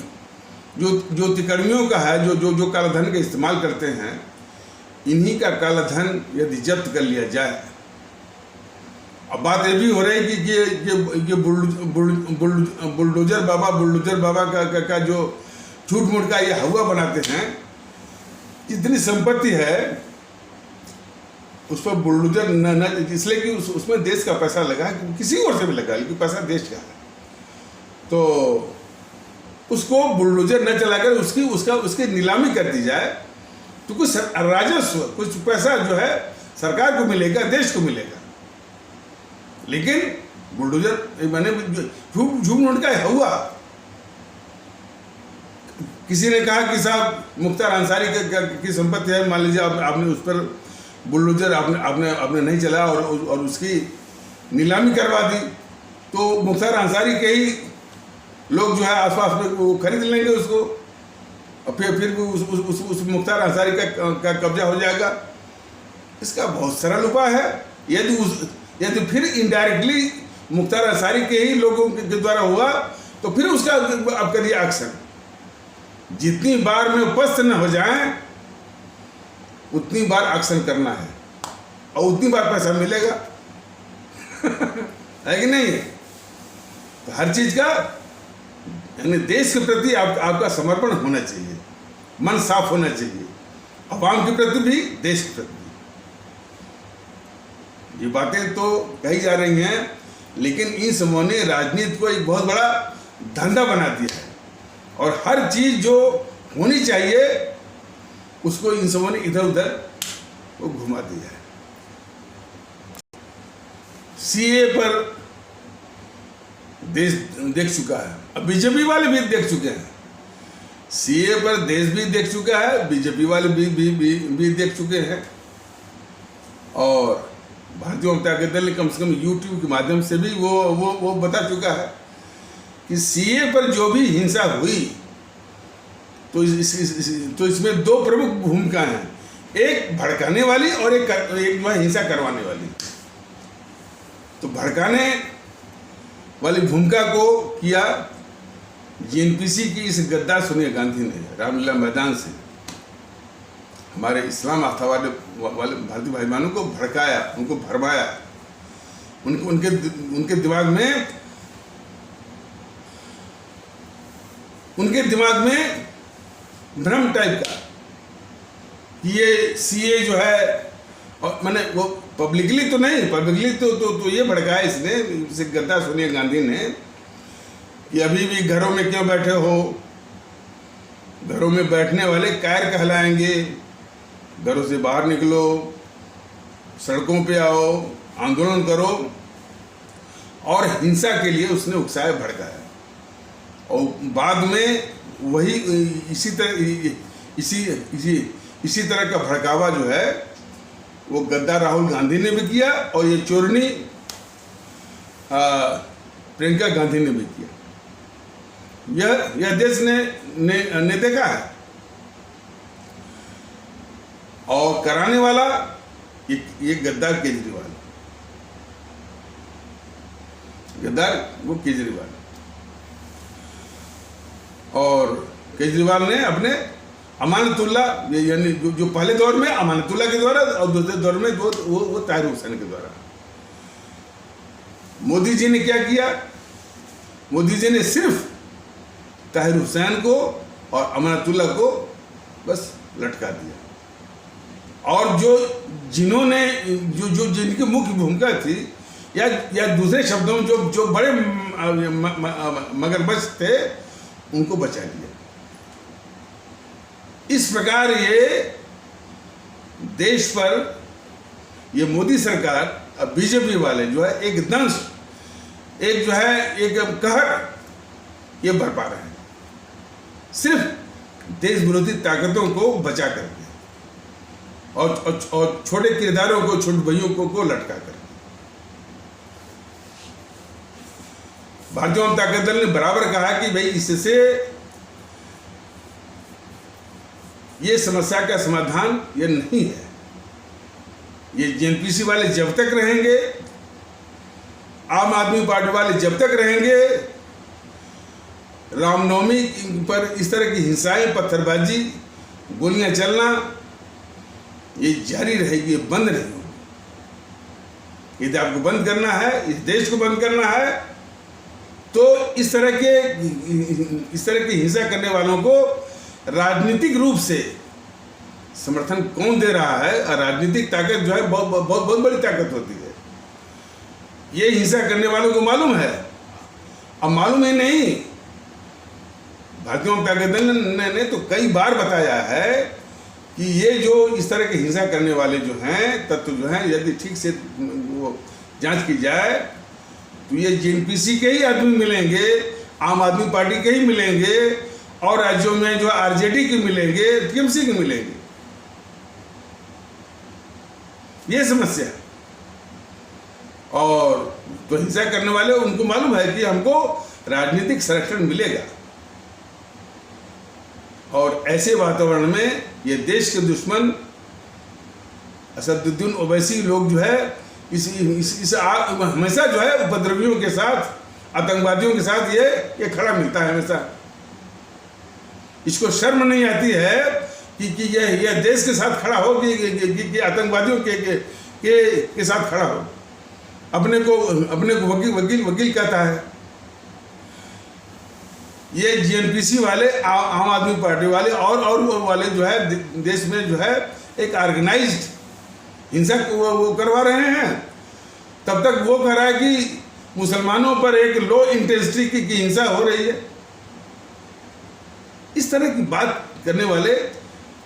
A: जो तिकड़मियों का है, जो काला धन का इस्तेमाल करते हैं, इन्हीं का काला धन यदि जब्त कर लिया जाए। अब बात ये भी हो रही है कि बुलडोजर बाबा का जो झूठ मूठ का ये हवा बनाते हैं, जितनी संपत्ति है उस पर बुलडोजर न इसलिए कि उसमें देश का पैसा लगा है, किसी और से भी लगा, लेकिन पैसा देश का है। तो उसको बुलडोजर न चलाकर उसकी नीलामी कर दी जाए, तो कुछ राजस्व, कुछ पैसा जो है सरकार को मिलेगा, देश को मिलेगा। लेकिन बुलडोजर मैंने झूठ मूठ का हुआ। किसी ने कहा कि साहब मुख्तार अंसारी की संपत्ति है, मान लीजिए आपने उस पर बुलडोजर आपने नहीं चलाया और उसकी नीलामी करवा दी, तो मुख्तार अंसारी के ही लोग जो है आसपास में वो खरीद लेंगे उसको, और फिर उस मुख्तार अंसारी का कब्जा हो जाएगा। इसका बहुत सरल उपाय है। यदि फिर इनडायरेक्टली मुख्तार अंसारी के ही लोगों के द्वारा हुआ तो फिर उसका अब करिए एक्शन। जितनी बार में उपस्थित न हो जाएं उतनी बार एक्शन करना है और उतनी बार पैसा मिलेगा। है कि नहीं? तो हर चीज का यानी देश के प्रति आपका समर्पण होना चाहिए, मन साफ होना चाहिए, अवाम के प्रति भी, देश के प्रति भी। ये बातें तो कही जा रही हैं, लेकिन इन समूहों ने राजनीति को एक बहुत बड़ा धंधा बना दिया है और हर चीज जो होनी चाहिए उसको इन समूहों ने इधर उधर वो घुमा दिया है। सीए पर देश देख चुका है, अब बीजेपी वाले भी देख चुके हैं। सीए पर देश भी देख चुका है, बीजेपी वाले भी देख चुके हैं और भारतीय जनता दल ने कम से कम यूट्यूब के माध्यम से भी वो बता चुका है कि सीए पर जो भी हिंसा हुई तो इसमें दो प्रमुख भूमिका हैं, एक भड़काने वाली और एक हिंसा करवाने वाली। तो भड़काने वाली भूमिका को किया जेएनपीसी की इस गद्दार सोनिया गांधी ने रामलीला मैदान से हमारे इस्लाम आस्था वाले भारतीय भाई बहनों को भड़काया, उनको भरमाया, उनके दिमाग में भ्रम टाइप का कि ये सीए जो है, और मैंने वो पब्लिकली तो नहीं, पब्लिकली तो ये भड़काया इसने, इसे गद्दार सोनिया गांधी ने कि अभी भी घरों में क्यों बैठे हो, घरों में बैठने वाले कायर कहलाएंगे, घरों से बाहर निकलो, सड़कों पे आओ, आंदोलन करो, और हिंसा के लिए उसने उकसाया, भड़काया। और बाद में वही इसी तरह का भड़कावा जो है वो गद्दार राहुल गांधी ने भी किया और ये चोरनी प्रियंका गांधी ने भी किया। यह देश ने देखा है। और कराने वाला ये गद्दार वो केजरीवाल। और केजरीवाल ने अपने अमानतुल्ला यानी जो पहले दौर में अमानतुल्ला के द्वारा और दूसरे दौर में वो ताहिर हुसैन के द्वारा। मोदी जी ने क्या किया? मोदी जी ने सिर्फ ताहिर हुसैन को और अमानतुल्ला को बस लटका दिया। और जिन्होंने जिनकी मुख्य भूमिका थी या दूसरे शब्दों में जो बड़े मगरमच्छ थे उनको बचा लिया। इस प्रकार ये देश पर ये मोदी सरकार अब बीजेपी वाले जो है एक दंश, एक जो है एक कहर ये बरपा रहे हैं, सिर्फ देश विरोधी ताकतों को बचा करके और छोटे किरदारों को, छोटे भाइयों को लटका कर। भारतीय जनता दल ने बराबर कहा कि भाई इससे ये समस्या का समाधान ये नहीं है। ये जेएनपीसी वाले जब तक रहेंगे, आम आदमी पार्टी वाले जब तक रहेंगे, रामनवमी पर इस तरह की हिंसाएं, पत्थरबाजी, गोलियां चलना ये जारी रहेगी, बंद नहीं होगी। यदि आपको बंद करना है, इस देश को बंद करना है, तो इस तरह की हिंसा करने वालों को राजनीतिक रूप से समर्थन कौन दे रहा है? और राजनीतिक ताकत जो है बहुत बड़ी ताकत होती है। ये हिंसा करने वालों को मालूम है। अब मालूम ही नहीं, भारतीय जनता दल ने तो कई बार बताया है कि ये जो इस तरह की हिंसा करने वाले जो हैं तत्व जो हैं, यदि ठीक से वो जांच की जाए तो ये जेएनपीसी के ही आदमी मिलेंगे, आम आदमी पार्टी के ही मिलेंगे, और राज्यों में जो आरजेडी के मिलेंगे, टीएमसी के मिलेंगे। ये समस्या है। और तो हिंसा करने वाले उनको मालूम है कि हमको राजनीतिक संरक्षण मिलेगा, और ऐसे वातावरण में ये देश के दुश्मन असदुद्दीन ओवैसी लोग जो है इस हमेशा जो है उपद्रवियों के साथ, आतंकवादियों के साथ ये खड़ा मिलता है हमेशा। इसको शर्म नहीं आती है कि यह देश के साथ खड़ा हो कि आतंकवादियों के साथ खड़ा हो। अपने को वकील कहता है। ये जीएनपीसी वाले, आम आदमी पार्टी वाले और वाले जो है देश में जो है एक ऑर्गेनाइज्ड हिंसा वो करवा रहे हैं। तब तक वो कह रहा है कि मुसलमानों पर एक लो इंटेंसिटी की हिंसा हो रही है। इस तरह की बात करने वाले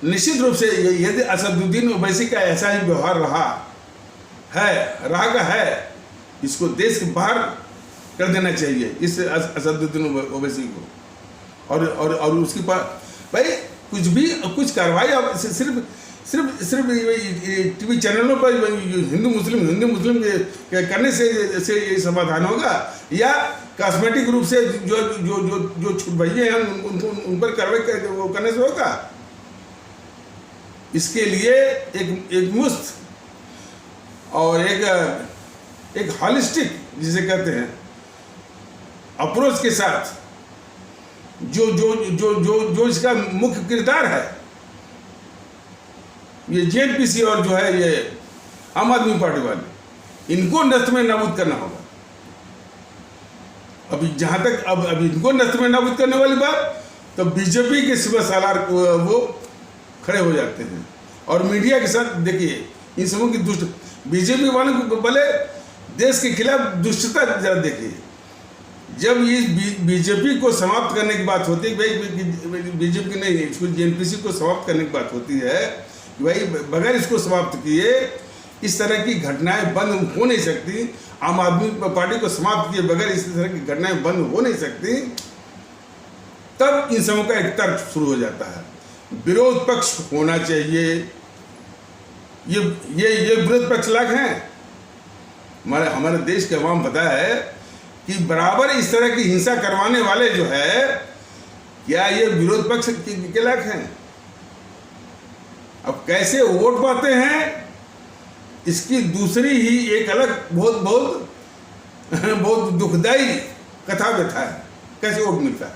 A: निश्चित रूप से यदि असदुद्दीन ओवैसी का ऐसा ही व्यवहार रहा है, इसको देश के बाहर कर देना चाहिए, इस असदुद्दीन ओवैसी को। और उसके पास भाई कुछ कार्रवाई अब सिर्फ टीवी चैनलों पर हिंदू मुस्लिम के करने से ये समाधान होगा, या कॉस्मेटिक रूप से जो छुटभइये हैं उन पर कार्रवाई करने से होगा? इसके लिए एक मुस्त और एक हॉलिस्टिक जिसे कहते हैं अप्रोच के साथ जो इसका मुख्य किरदार है, ये जेएनपीसी और जो है ये आम आदमी पार्टी वाले, इनको नष्ट में नाबूद करना होगा। अभी जहां तक अब इनको नष्ट में नाबूद करने वाली बात, तो बीजेपी के सिवा सालार वो खड़े हो जाते हैं। और मीडिया के साथ देखिए इन सबों की बीजेपी वालों को भले देश के खिलाफ दुष्टता जरा देखिए। जब इस बीजेपी को समाप्त करने की बात होती है, भाई बीजेपी नहीं, इसको जेएनपीसी को समाप्त करने की बात होती है, भाई बगैर इसको समाप्त किए इस तरह की घटनाएं बंद हो नहीं सकती। आम आदमी पार्टी को समाप्त किए बगैर इस तरह की घटनाएं बंद हो नहीं सकती। तब इन सबों का एक तर्क शुरू हो जाता है, विरोध पक्ष होना चाहिए। ये विरोध पक्ष लाख हैं। हमारे देश के अवाम पता है कि बराबर इस तरह की हिंसा करवाने वाले जो है, क्या ये विरोध पक्ष के लायक हैं? अब कैसे वोट पाते हैं, इसकी दूसरी ही एक अलग बहुत दुखदाई कथा व्यथा है। कैसे वोट मिलता है?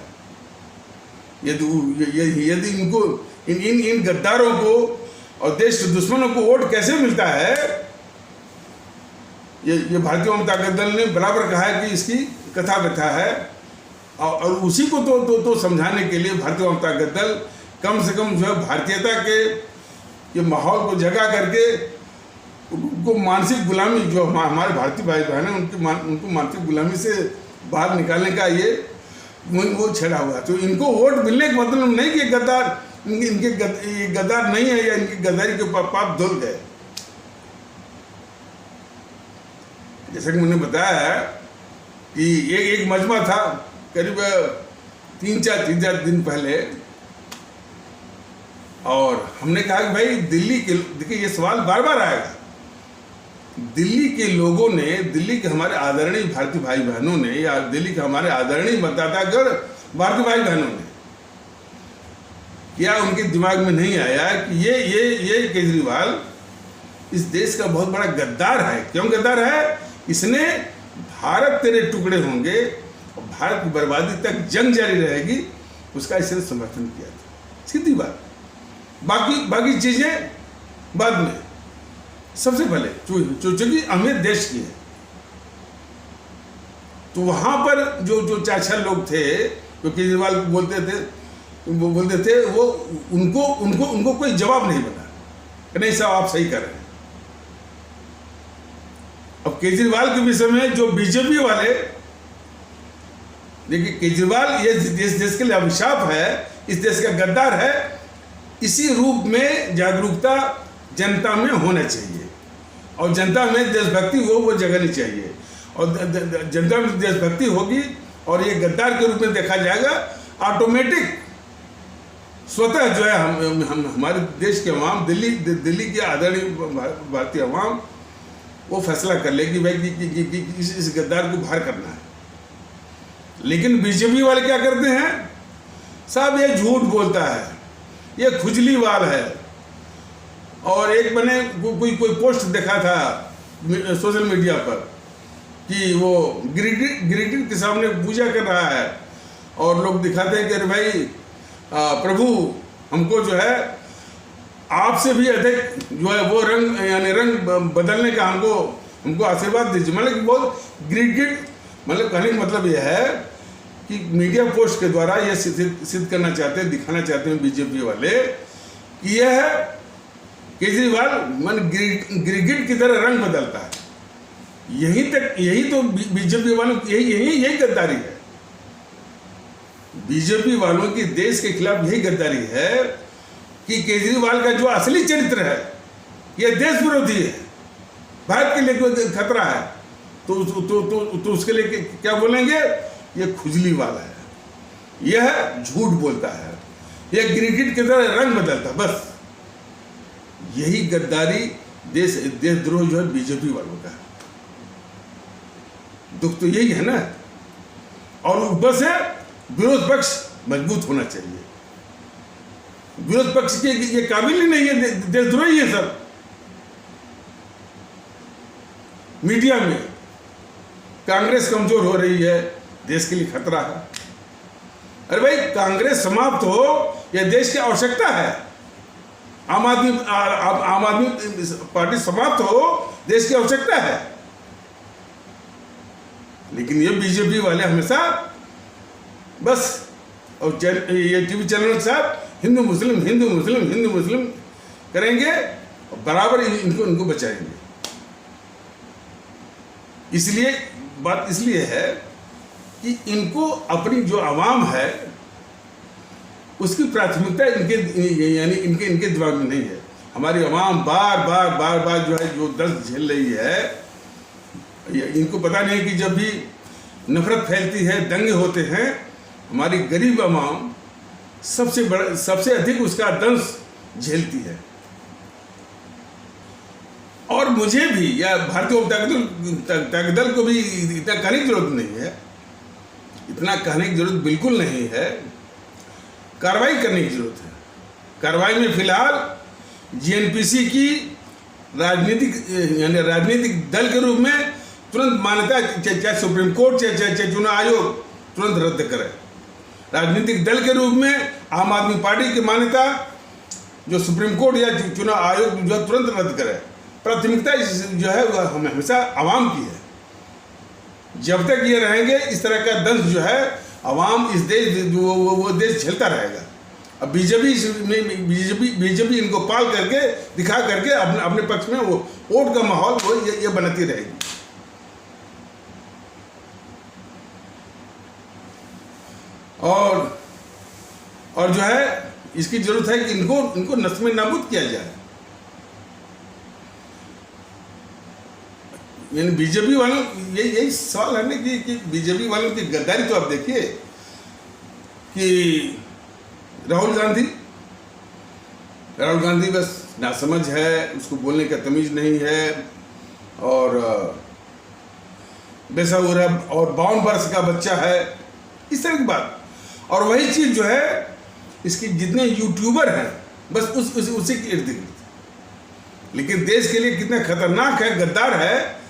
A: यदि इनको इन गद्दारों को और देश के दुश्मनों को वोट कैसे मिलता है, ये भारतीय जनता दल ने बराबर कहा है कि इसकी कथा व्यथा है। और उसी को तो समझाने के लिए भारतीय जनता दल कम से कम जो है भारतीयता के ये माहौल को जगा करके उनको मानसिक गुलामी, जो हमारे भारतीय भाई बहन हैं उनको मानसिक गुलामी से बाहर निकालने का ये वो छेड़ा हुआ। तो इनको वोट मिलने का मतलब नहीं कि गद्दार इनके गद्दार नहीं है या इनकी गद्दारी के पाप धुल गए। जैसा कि मैंने बताया कि एक मजमा था करीब 3-4 दिन पहले, और हमने कहा कि भाई दिल्ली के, देखिए ये सवाल बार बार आएगा, दिल्ली के लोगों ने, दिल्ली के हमारे आदरणीय भारतीय भाई बहनों ने, या दिल्ली के हमारे आदरणीय मतदातागण भारतीय भाई बहनों ने, क्या उनके दिमाग में नहीं आया कि ये केजरीवाल इस देश का बहुत बड़ा गद्दार है? क्यों गद्दार है? इसने भारत तेरे टुकड़े होंगे और भारत की बर्बादी तक जंग जारी रहेगी, उसका इसने समर्थन किया था। सीधी बात। बाकी चीजें बाद में। सबसे पहले चूंकि अहमियत देश की है, तो वहां पर जो 4-6 लोग थे जो केजरीवाल को बोलते थे वो उनको कोई जवाब नहीं बना कि नहीं साहब आप सही कर रहे हैं। अब केजरीवाल के विषय में जो बीजेपी वाले, देखिए केजरीवाल ये देश के लिए अभिशाप है, इस देश का गद्दार है, इसी रूप में जागरूकता जनता में होना चाहिए और जनता में देशभक्ति वो जगहनी चाहिए। और जनता में देशभक्ति होगी और ये गद्दार के रूप में देखा जाएगा, ऑटोमेटिक स्वतः जो है हम हमारे देश के अवाम, दिल्ली के आदरणीय भारतीय अवाम वो फैसला कर लेगी भाई कि इस गद्दार को बाहर करना है। लेकिन बीजेपी वाले क्या करते हैं, साहब ये झूठ बोलता है, ये खुजलीवाल है, और एक मैंने कोई पोस्ट देखा था सोशल मीडिया पर कि वो गिरिगिट के सामने पूजा कर रहा है और लोग दिखाते हैं कि अरे भाई प्रभु हमको जो है आपसे भी अधिक जो है वो रंग यानी रंग बदलने का हमको आशीर्वाद दीजिए। मतलब कि बहुत गिरिगिट, मतलब कहने का मतलब यह है कि मीडिया पोस्ट के द्वारा ये सिद्ध करना चाहते हैं, दिखाना चाहते हैं बीजेपी वाले कि यह है केजरीवाल मन गिरगिट की तरह रंग बदलता है। यही तो बीजेपी वालों की यही गद्दारी है। बीजेपी वालों की देश के खिलाफ यही गद्दारी है कि केजरीवाल का जो असली चरित्र है यह देश विरोधी है, भारत के लिए खतरा है, तो उसके लिए क्या बोलेंगे, यह खुजली वाला है, यह झूठ बोलता है, यह गिरगिट की तरह रंग बदलता है। बस यही गद्दारी देशद्रोह जो है बीजेपी वालों का है। दुख तो यही है ना। और ऊपर से विरोध पक्ष मजबूत होना चाहिए। विरोध पक्ष के ये काबिल ही नहीं है, देशद्रोही है सब। मीडिया में कांग्रेस कमजोर हो रही है, देश के लिए खतरा है। अरे भाई कांग्रेस समाप्त हो, यह देश की आवश्यकता है। आम आदमी पार्टी समाप्त हो, देश की आवश्यकता है। लेकिन ये बीजेपी वाले हमेशा बस, और ये टीवी चैनल साहब हिंदू मुस्लिम करेंगे और बराबर इनको बचाएंगे। इसलिए बात इसलिए है कि इनको अपनी जो आवाम है उसकी प्राथमिकता इनके दिमाग में नहीं है। हमारी आवाम बार जो है जो दर्द झेल रही है, इनको पता नहीं कि जब भी नफरत फैलती है, दंगे होते हैं, हमारी गरीब आवाम सबसे अधिक उसका दंश झेलती है। और मुझे भी या भारतीय ताकत दल को भी इतना कहने की जरूरत नहीं है, इतना कहने की जरूरत बिल्कुल नहीं है। कार्रवाई करने की जरूरत है। कार्रवाई में फिलहाल जीएनपीसी की राजनीतिक दल के रूप में तुरंत मान्यता, चाहे सुप्रीम कोर्ट चाहे चुनाव आयोग तुरंत रद्द करे। राजनीतिक दल के रूप में आम आदमी पार्टी की मान्यता जो सुप्रीम कोर्ट या चुनाव आयोग जो तुरंत रद्द करे। प्राथमिकता जो है वह हमेशा आवाम की है। जब तक ये रहेंगे इस तरह का दंश जो है आवाम इस देश वो देश झेलता रहेगा। अब बीजेपी इनको पाल करके दिखा करके अपने पक्ष में वो वोट का माहौल वो ये बनाती रहेगी। और जो है इसकी जरूरत है कि इनको नस्ल में नाबूद किया जाए। यानी बीजेपी वालों यही सवाल है ना कि बीजेपी वालों की गद्दारी तो आप देखिए कि राहुल गांधी बस नासमझ है, उसको बोलने का तमीज नहीं है, और बेसुरा और 52 वर्ष का बच्चा है, इस तरह की बात। और वही चीज जो है इसके जितने यूट्यूबर हैं बस उसी के इर्द गिर्द। लेकिन देश के लिए कितना खतरनाक है, गद्दार है।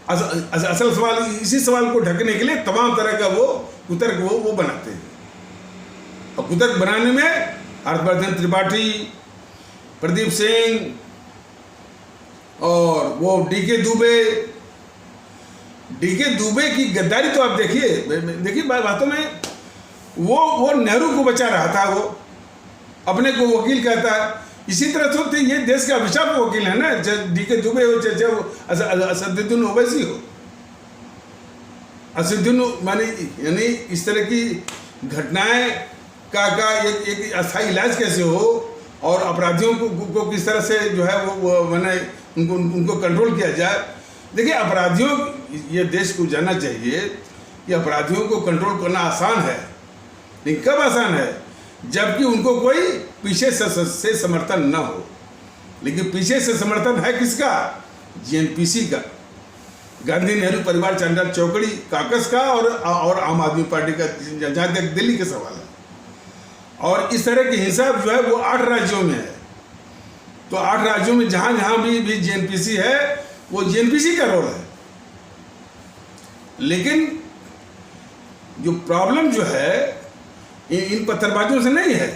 A: असल सवाल, इसी सवाल को ढकने के लिए तमाम तरह का वो कुतर्क वो बनाते हैं। और कुतर्क बनाने में हर्षवर्धन त्रिपाठी, प्रदीप सिंह और वो डीके दुबे की गद्दारी तो आप देखिए बातों में वो नेहरू को बचा रहा था, वो अपने को वकील कहता है। इसी तरह से ये देश के अभिशाप वकील है ना, चाहे डीके दुबे हो चाहे असदुद्दीन ओवैसी हो। असदुद्दीन यानी इस तरह की घटनाएं का एक अस्थायी इलाज कैसे हो और अपराधियों को किस तरह से जो है वो उनको कंट्रोल किया जाए। देखिए अपराधियों, ये देश को जानना चाहिए कि अपराधियों को कंट्रोल करना आसान है, लेकिन कब आसान है, जबकि उनको कोई पीछे से समर्थन न हो। लेकिन पीछे से समर्थन है किसका? जीएनपीसी का, गांधी नेहरू परिवार चांडाल चौकड़ी काकस का और आम आदमी पार्टी का, जहाँ तक दिल्ली के सवाल है। और इस तरह की हिंसा जो है वो 8 राज्यों में है। तो 8 राज्यों में जहां जहां भी जेएनपीसी है वो जेएनपीसी का रोल है। लेकिन जो प्रॉब्लम जो है इन पत्थरबाजों से नहीं है,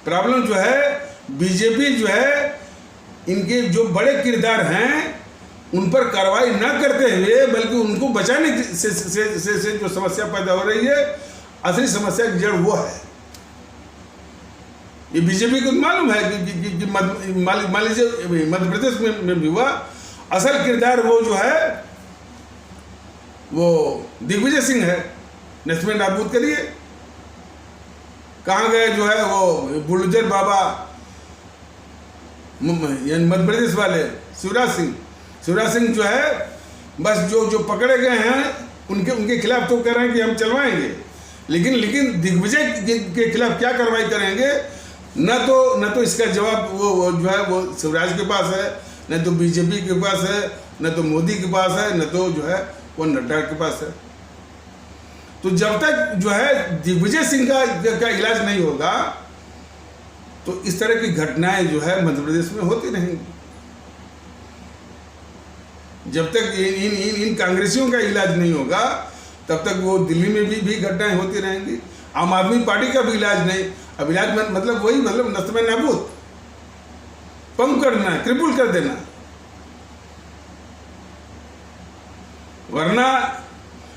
A: प्रॉब्लम जो है बीजेपी जो है इनके जो बड़े किरदार हैं उन पर कार्रवाई न करते हुए बल्कि उनको बचाने से जो समस्या पैदा हो रही है, असली समस्या की जड़ वो है। ये बीजेपी को मालूम है कि मान लीजिए मध्य प्रदेश में भी हुआ, असल किरदार वो जो है वो दिग्विजय सिंह है, नस्में नाबूद करिए। कहाँ गए जो है वो बुलडोजर बाबा मध्य प्रदेश वाले शिवराज सिंह जो है बस जो पकड़े गए हैं उनके खिलाफ तो कह रहे हैं कि हम चलवाएंगे, लेकिन दिग्विजय के खिलाफ क्या कार्रवाई करेंगे, न तो इसका जवाब वो जो है वो शिवराज के पास है, न तो बीजेपी के पास है, न तो मोदी के पास है, न तो जो है वो नड्डा के पास है। तो जब तक जो है दिग्विजय सिंह का इलाज नहीं होगा तो इस तरह की घटनाएं जो है मध्य प्रदेश में होती रहेंगी। जब तक इन कांग्रेसियों का इलाज नहीं होगा तब तक वो दिल्ली में भी घटनाएं होती रहेंगी। आम आदमी पार्टी का भी इलाज नहीं, अब इलाज मतलब वही नस्में नाबूद, पंग करना, क्रिपल कर देना, वरना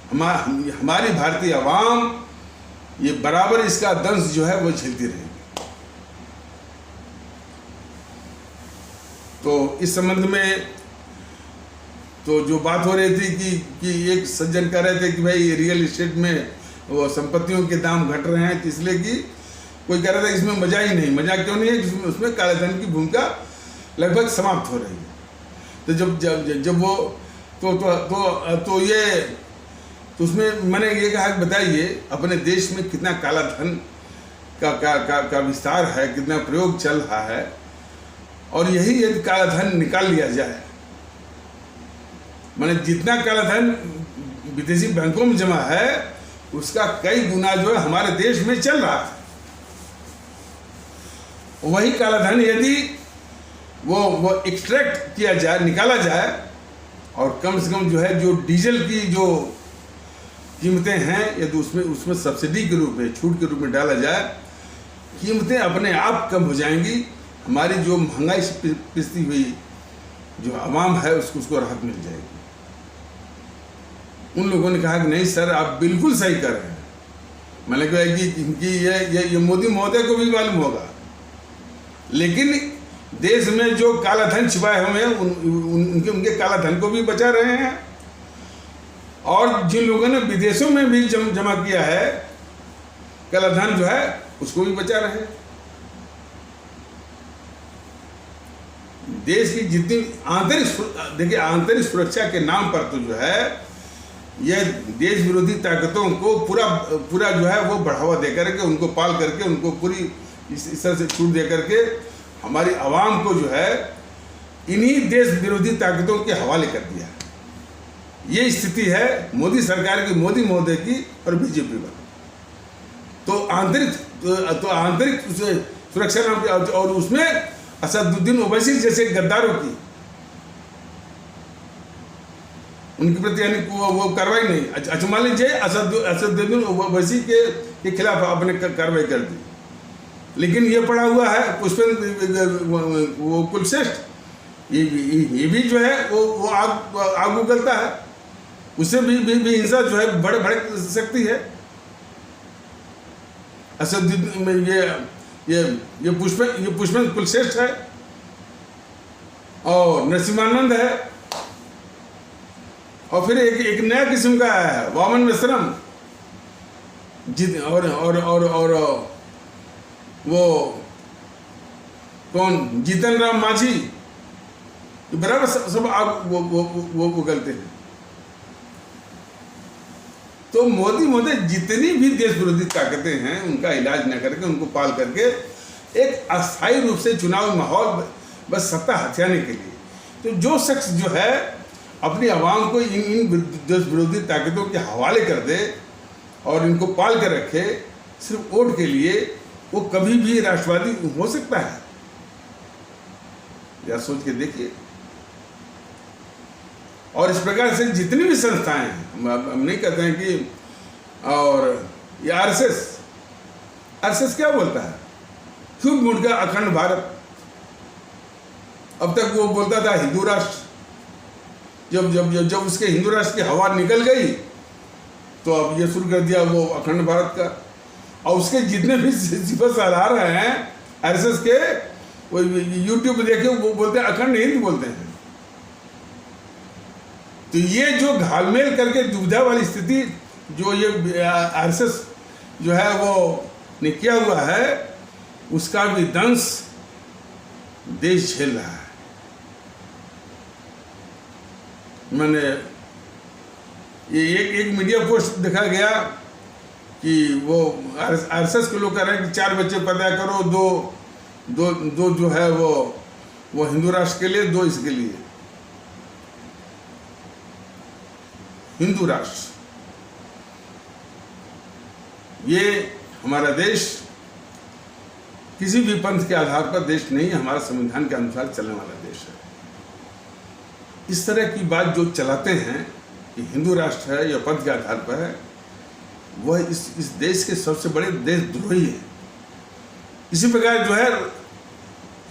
A: हमारी भारतीय आवाम ये बराबर इसका दंश जो है वो झेलती रहेगी। तो इस संबंध में तो जो बात हो रही थी कि एक सज्जन कह रहे थे कि भाई रियल एस्टेट में वो संपत्तियों के दाम घट रहे हैं, इसलिए कि कोई कह रहा था इसमें मजा ही नहीं। मजा क्यों नहीं है? उसमें कालेधन की भूमिका लगभग समाप्त हो रही है। तो जब वो तो ये तो उसमें मैंने ये कहा कि बताइए अपने देश में कितना काला धन का विस्तार है, कितना प्रयोग चल रहा है, और यही यदि काला धन निकाल लिया जाए, मैंने जितना काला धन विदेशी बैंकों में जमा है उसका कई गुना जो है हमारे देश में चल रहा है। वही काला धन यदि वो एक्सट्रैक्ट किया जाए, निकाला जाए, और कम से कम जो है जो डीजल की जो कीमतें हैं यदि उसमें सब्सिडी के रूप में, छूट के रूप में डाला जाए, कीमतें अपने आप कम हो जाएंगी। हमारी जो महंगाई से पिसती हुई जो आवाम है उसको राहत मिल जाएगी। उन लोगों ने कहा कि नहीं सर आप बिल्कुल सही कर रहे हैं। मैंने कहा कि ये मोदी महोदय को भी मालूम होगा, लेकिन देश में जो काला धन छिपाए हुए हैं उनके काला धन को भी बचा रहे हैं, और जिन लोगों ने विदेशों में भी जमा किया है काला धन जो है उसको भी बचा रहे हैं। देश की जितनी आंतरिक सुरक्षा के नाम पर तो जो है यह देश विरोधी ताकतों को पूरा जो है वो बढ़ावा दे करके, उनको पाल करके, उनको पूरी इस तरह से छूट दे करके हमारी आवाम को जो है इन्हीं देश विरोधी ताकतों के हवाले कर दिया है। ये स्थिति है मोदी सरकार की, मोदी महोदय की और बीजेपी का। तो आंतरिक सुरक्षा नाम की, और उसमें असदुद्दीन ओवैसी जैसे गद्दारों की उनके प्रति यानी वो कार्रवाई नहीं। अच्छा मान लीजिए असदुद्दीन ओवैसी के खिलाफ आपने कार्रवाई कर दी, लेकिन ये पड़ा हुआ है पुष्पेंद्र वो कुलश्रेष्ठ, ये भी जो है वो आग उगलता है, उससे भी हिंसा जो है भड़क सकती है। असदुद्दीन में ये पुष्पेंद्र कुलश्रेष्ठ है और नरसिम्हानंद है, और फिर एक नया किस्म का है वामन मिश्रम और वो कौन जीतन राम मांझी, बराबर सब आग वो उगलते हैं। तो मोदी महोदय जितनी भी देश विरोधी ताकतें हैं उनका इलाज न करके, उनको पाल करके एक अस्थायी रूप से चुनावी माहौल बस सत्ता हथियाने के लिए, तो जो शख्स जो है अपनी आवाम को इन देश विरोधी ताकतों के हवाले कर दे और इनको पाल कर रखे सिर्फ वोट के लिए, वो कभी भी राष्ट्रवादी हो सकता है। या सोच के देखिए। और इस प्रकार से जितनी भी संस्थाएं हैं, हम नहीं कहते हैं कि, और ये आरएसएस क्या बोलता है, खूब मूड का अखंड भारत। अब तक वो बोलता था हिंदू राष्ट्र, जब जब जब जब उसके हिंदू राष्ट्र की हवा निकल गई तो अब ये शुरू कर दिया वो अखंड भारत का। और उसके जितने भी सिपा सालार हैं आरएसएस के, वो यूट्यूब पे देखे वो बोलते हैं अखंड हिंद बोलते हैं। तो ये जो घालमेल करके दुविधा वाली स्थिति जो ये आरएसएस जो है वो ने किया हुआ है, उसका भी दंश देश झेल रहा है। मैंने ये एक मीडिया पोस्ट देखा गया कि वो आरएसएस के लोग कह रहे हैं कि 4 बच्चे पैदा करो, दो जो है वो हिंदू राष्ट्र के लिए, 2 इसके लिए। हिंदू राष्ट्र, ये हमारा देश किसी भी पंथ के आधार पर देश नहीं, हमारा संविधान के अनुसार चलने वाला देश है। इस तरह की बात जो चलाते हैं कि हिंदू राष्ट्र है या पंथ के आधार पर है, वह इस देश के सबसे बड़े देशद्रोही है। इसी प्रकार जो है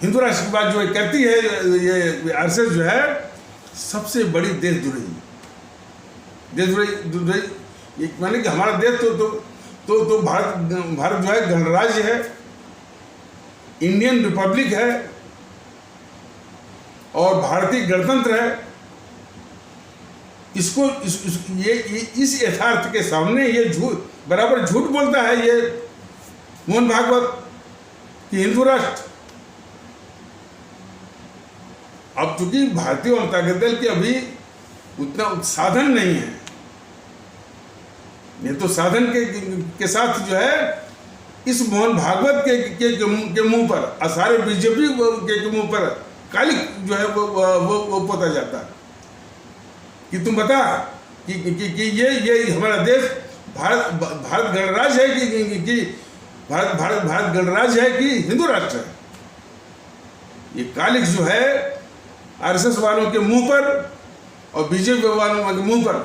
A: हिंदू राष्ट्र की बात जो कहती है ये आरएसएस जो है सबसे बड़ी देशद्रोही माने कि हमारा देश तो भारत जो है गणराज्य है, इंडियन रिपब्लिक है और भारतीय गणतंत्र है। इसको इस यथार्थ के सामने ये बराबर झूठ बोलता है ये मोहन भागवत कि हिंदू राष्ट्र। अब चूंकि भारतीय जनता दल की अभी उतना साधन नहीं है, ये तो साधन के साथ जो है इस मोहन भागवत के मुंह पर, सारे बीजेपी के मुंह पर कालिक जो है वो पोता जाता है कि तुम बता कि ये हमारा देश भारत गणराज्य है कि भारत गणराज्य है कि हिंदू राष्ट्र है। ये कालिक जो है आरएसएस वालों के मुंह पर और बीजेपी वालों के मुंह पर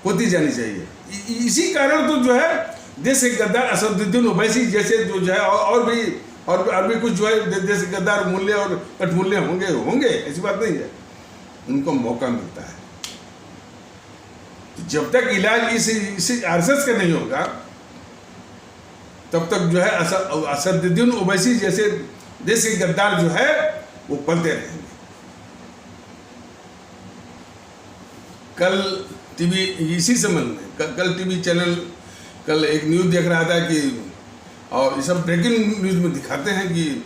A: होती जानी चाहिए। इसी कारण तो जो है देश के गद्दार असदुद्दीन ओवैसी जैसे जो है और भी कुछ जो है देश के गद्दार मूल्य और कठमूल्य होंगे, ऐसी बात नहीं है, उनको मौका मिलता है। तो जब तक इलाज इस आरएसएस का नहीं होगा तब तक जो है असदुद्दीन ओवैसी जैसे देश के गद्दार जो है वो पलते रहेंगे। कल टीवी इसी संबंध में कल टीवी चैनल कल एक न्यूज़ देख रहा था कि, और ये सब ब्रेकिंग न्यूज़ में दिखाते हैं कि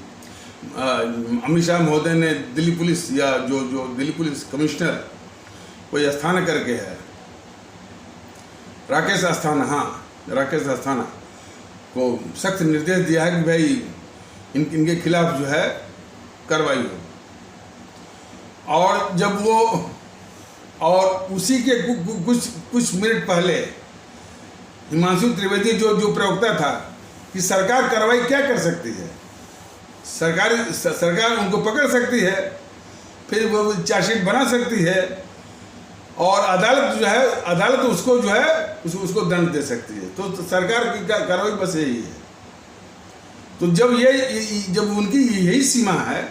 A: अमित शाह महोदय ने दिल्ली पुलिस या जो दिल्ली पुलिस कमिश्नर कोई अस्थाना करके है, राकेश अस्थाना को सख्त निर्देश दिया है कि भाई इनके खिलाफ जो है कार्रवाई हो। और जब वो और उसी के कुछ मिनट पहले हिमांशु त्रिवेदी जो प्रवक्ता था कि सरकार कार्रवाई क्या कर सकती है, सरकार उनको पकड़ सकती है, फिर वो चार्जशीट बना सकती है और अदालत उसको जो है उसको दंड दे सकती है। तो सरकार की कार्रवाई बस यही है। तो जब उनकी यही सीमा है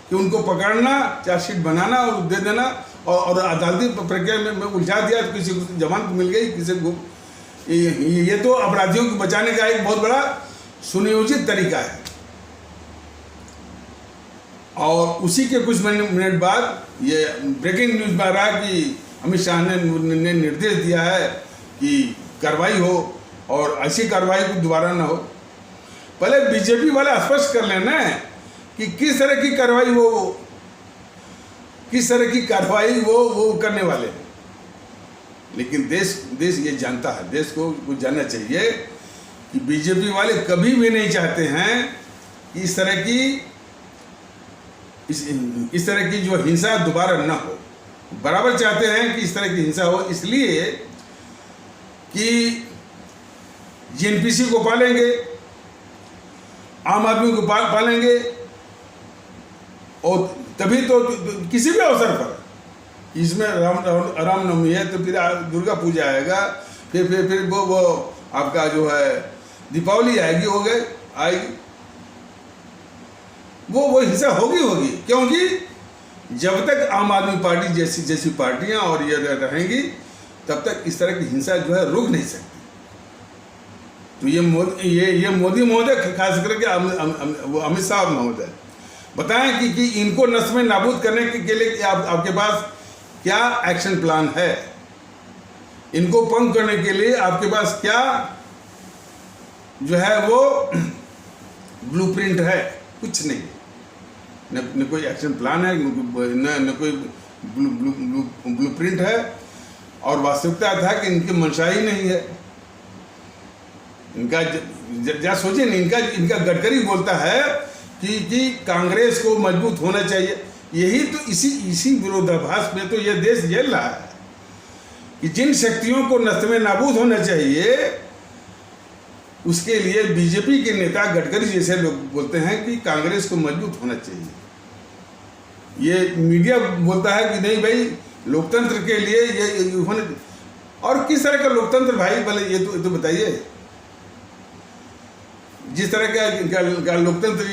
A: कि उनको पकड़ना, चार्जशीट बनाना और दे देना और अदालती प्रक्रिया में उलझा दिया, तो किसी को जमानत मिल गई, किसी को, ये तो अपराधियों को बचाने का एक बहुत बड़ा सुनियोजित तरीका है। और उसी के कुछ मिनट बाद ये ब्रेकिंग न्यूज़ में आ रहा है कि अमित शाह ने निर्देश दिया है कि कार्रवाई हो और ऐसी कार्रवाई को दोबारा ना हो। पहले बीजेपी वाले स्पष्ट कर लेना कि किस तरह की कार्रवाई वो करने वाले हैं। लेकिन देश ये जानता है, देश को कुछ जानना चाहिए कि बीजेपी वाले कभी भी नहीं चाहते हैं कि इस तरह की जो हिंसा दोबारा ना हो। बराबर चाहते हैं कि इस तरह की हिंसा हो, इसलिए कि जेएनपीसी को पालेंगे, आम आदमी को पालेंगे और तभी तो किसी भी अवसर पर, इसमें रामनवमी है तो फिर दुर्गा पूजा आएगा, फिर वो आपका जो है दीपावली आएगी, हो गए आएगी, वो हिंसा होगी, क्योंकि जब तक आम आदमी पार्टी जैसी पार्टियां और ये रहेंगी तब तक इस तरह की हिंसा जो है रुक नहीं सकती। तो ये मोदी महोदय, खास करके अमित शाह महोदय बताएं कि इनको नस्ल में नाबूद करने के लिए आपके पास क्या एक्शन प्लान है, इनको पंग करने के लिए आपके पास क्या जो है वो ब्लूप्रिंट है। कुछ नहीं, न कोई एक्शन प्लान है, न कोई ब्लूप्रिंट है, और वास्तविकता था कि इनकी मंशा ही नहीं है। इनका जरा सोचिए ना, इनका गडकरी बोलता है कि कांग्रेस को मजबूत होना चाहिए। यही तो इसी विरोधाभास में तो यह देश झेल रहा है कि जिन शक्तियों को नष्ट में नाबूद होना चाहिए, उसके लिए बीजेपी के नेता गडकरी जैसे लोग बोलते हैं कि कांग्रेस को मजबूत होना चाहिए। ये मीडिया बोलता है कि नहीं भाई, लोकतंत्र के लिए ये होने। और किस तरह का लोकतंत्र भाई, भले ये तो बताइए। जिस तरह का लोकतंत्र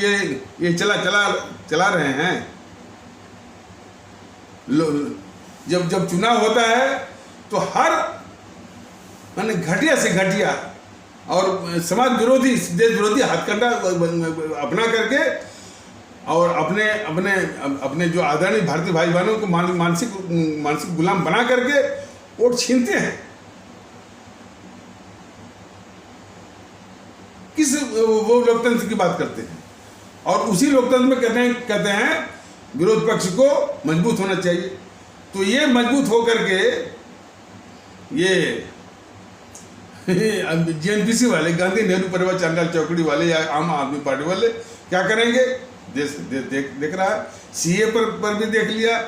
A: ये चला रहे हैं, जब चुनाव होता है तो हर माने घटिया से घटिया और समाज विरोधी, देश विरोधी हथकंडा अपना करके और अपने जो आदरणीय भारतीय भाई बहनों को मानसिक गुलाम बना करके वोट छीनते हैं। किस वो लोकतंत्र की बात करते हैं? और उसी लोकतंत्र में कहते हैं विरोध पक्ष को मजबूत होना चाहिए। तो ये मजबूत होकर के ये जीएनपीसी वाले, गांधी नेहरू परिवार चांडाल चौकड़ी वाले या आम आदमी पार्टी वाले क्या करेंगे? देश देख रहा है। सीए पर भी देख लिया,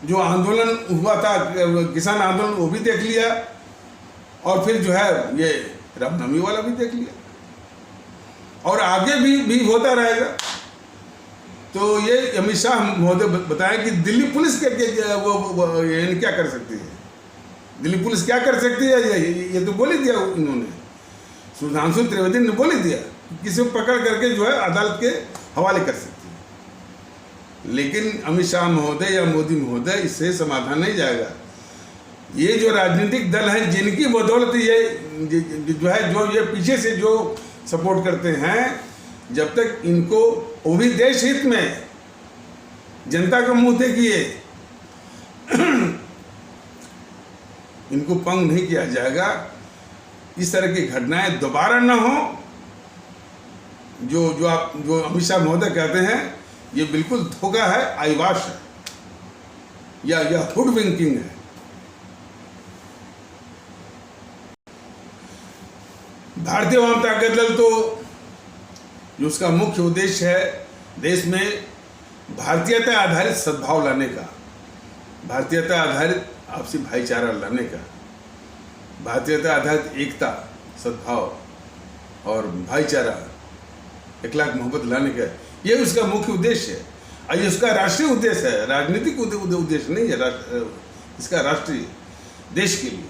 A: जो आंदोलन हुआ था किसान आंदोलन, वो भी देख लिया, और फिर जो है ये रामनवमी वाला भी देख लिया, और आगे भी होता रहेगा। तो ये अमित शाह महोदय बताएं कि दिल्ली पुलिस क्या कर सकती है? दिल्ली पुलिस क्या कर सकती है? ये तो बोल ही दिया इन्होंने, सुधांशु त्रिवेदी ने बोल ही दिया, किसी को पकड़ करके जो है अदालत के हवाले कर सकती है। लेकिन अमित शाह महोदय या मोदी महोदय, इससे समाधान नहीं जाएगा। ये जो राजनीतिक दल हैं जिनकी बदौलत ये जो है, जो ये पीछे से जो सपोर्ट करते हैं, जब तक इनको वो भी देश हित में जनता का मुंह देखिए इनको पंग नहीं किया जाएगा, इस तरह की घटनाएं दोबारा न हो। जो अमित शाह महोदय कहते हैं, ये बिल्कुल धोखा है, आईवाश है, या हुडविंकिंग है। भारतीय वाम ताकत दल तो जो उसका मुख्य उद्देश्य है देश में भारतीयता आधारित सद्भाव लाने का, भारतीयता आधारित आपसी भाईचारा लाने का, भारतीयता आधारित एकता, सद्भाव और भाईचारा, इखलाक मोहब्बत लाने का, ये उसका मुख्य उद्देश्य है। और ये उसका राष्ट्रीय उद्देश्य है, राजनीतिक उद्देश्य नहीं है, इसका राष्ट्रीय, देश के लिए।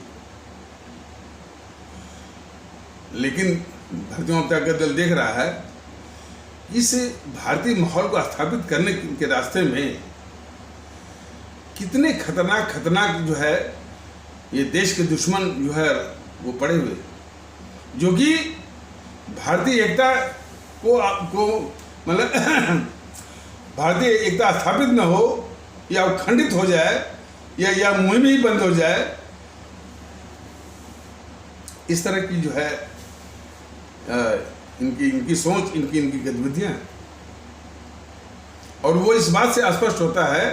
A: लेकिन भारतीय वाम ताकत दल देख रहा है इस भारतीय माहौल को स्थापित करने के रास्ते में कितने खतरनाक जो है ये देश के दुश्मन जो है वो पड़े हुए, जो कि भारतीय एकता को मतलब भारतीय एकता स्थापित न हो या खंडित हो जाए या मुहिम ही बंद हो जाए, इस तरह की जो है इनकी सोच, इनकी गतिविधियां। और वो इस बात से स्पष्ट होता है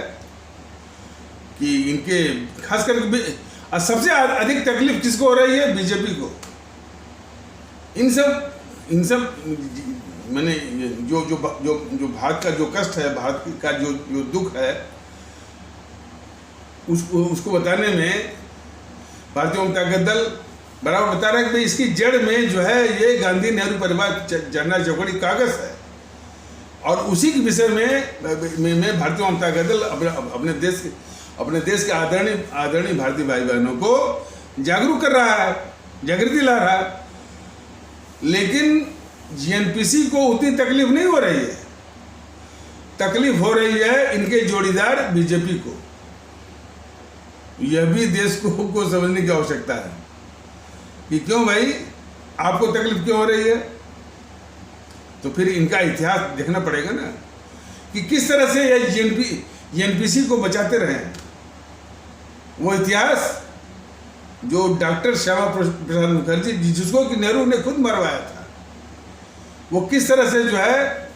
A: कि इनके खास करके सबसे अधिक तकलीफ किसको हो रही है? बीजेपी को। इन सब मैंने जो भारत का जो कष्ट है, भारत का जो दुख है, उसको बताने में भारतीय वाम ताकत दल बराबर बता रहा है कि भाई इसकी जड़ में जो है ये गांधी नेहरू परिवार चांडाल चौकड़ी कागज है। और उसी के विषय में भारतीय जनता दल अपने देश के आदरणीय भारतीय भाई बहनों को जागरूक कर रहा है, जागृति ला रहा है। लेकिन जीएनपीसी को उतनी तकलीफ नहीं हो रही है, तकलीफ हो रही है इनके जोड़ीदार बीजेपी को। यह भी देश को समझने की आवश्यकता है कि क्यों भाई आपको तकलीफ क्यों हो रही है। तो फिर इनका इतिहास देखना पड़ेगा ना कि किस तरह से ये जीएनपीसी को बचाते रहे। वो इतिहास जो डॉक्टर श्यामा प्रसाद मुखर्जी, जिसको कि नेहरू ने खुद मरवाया था, वो किस तरह से जो है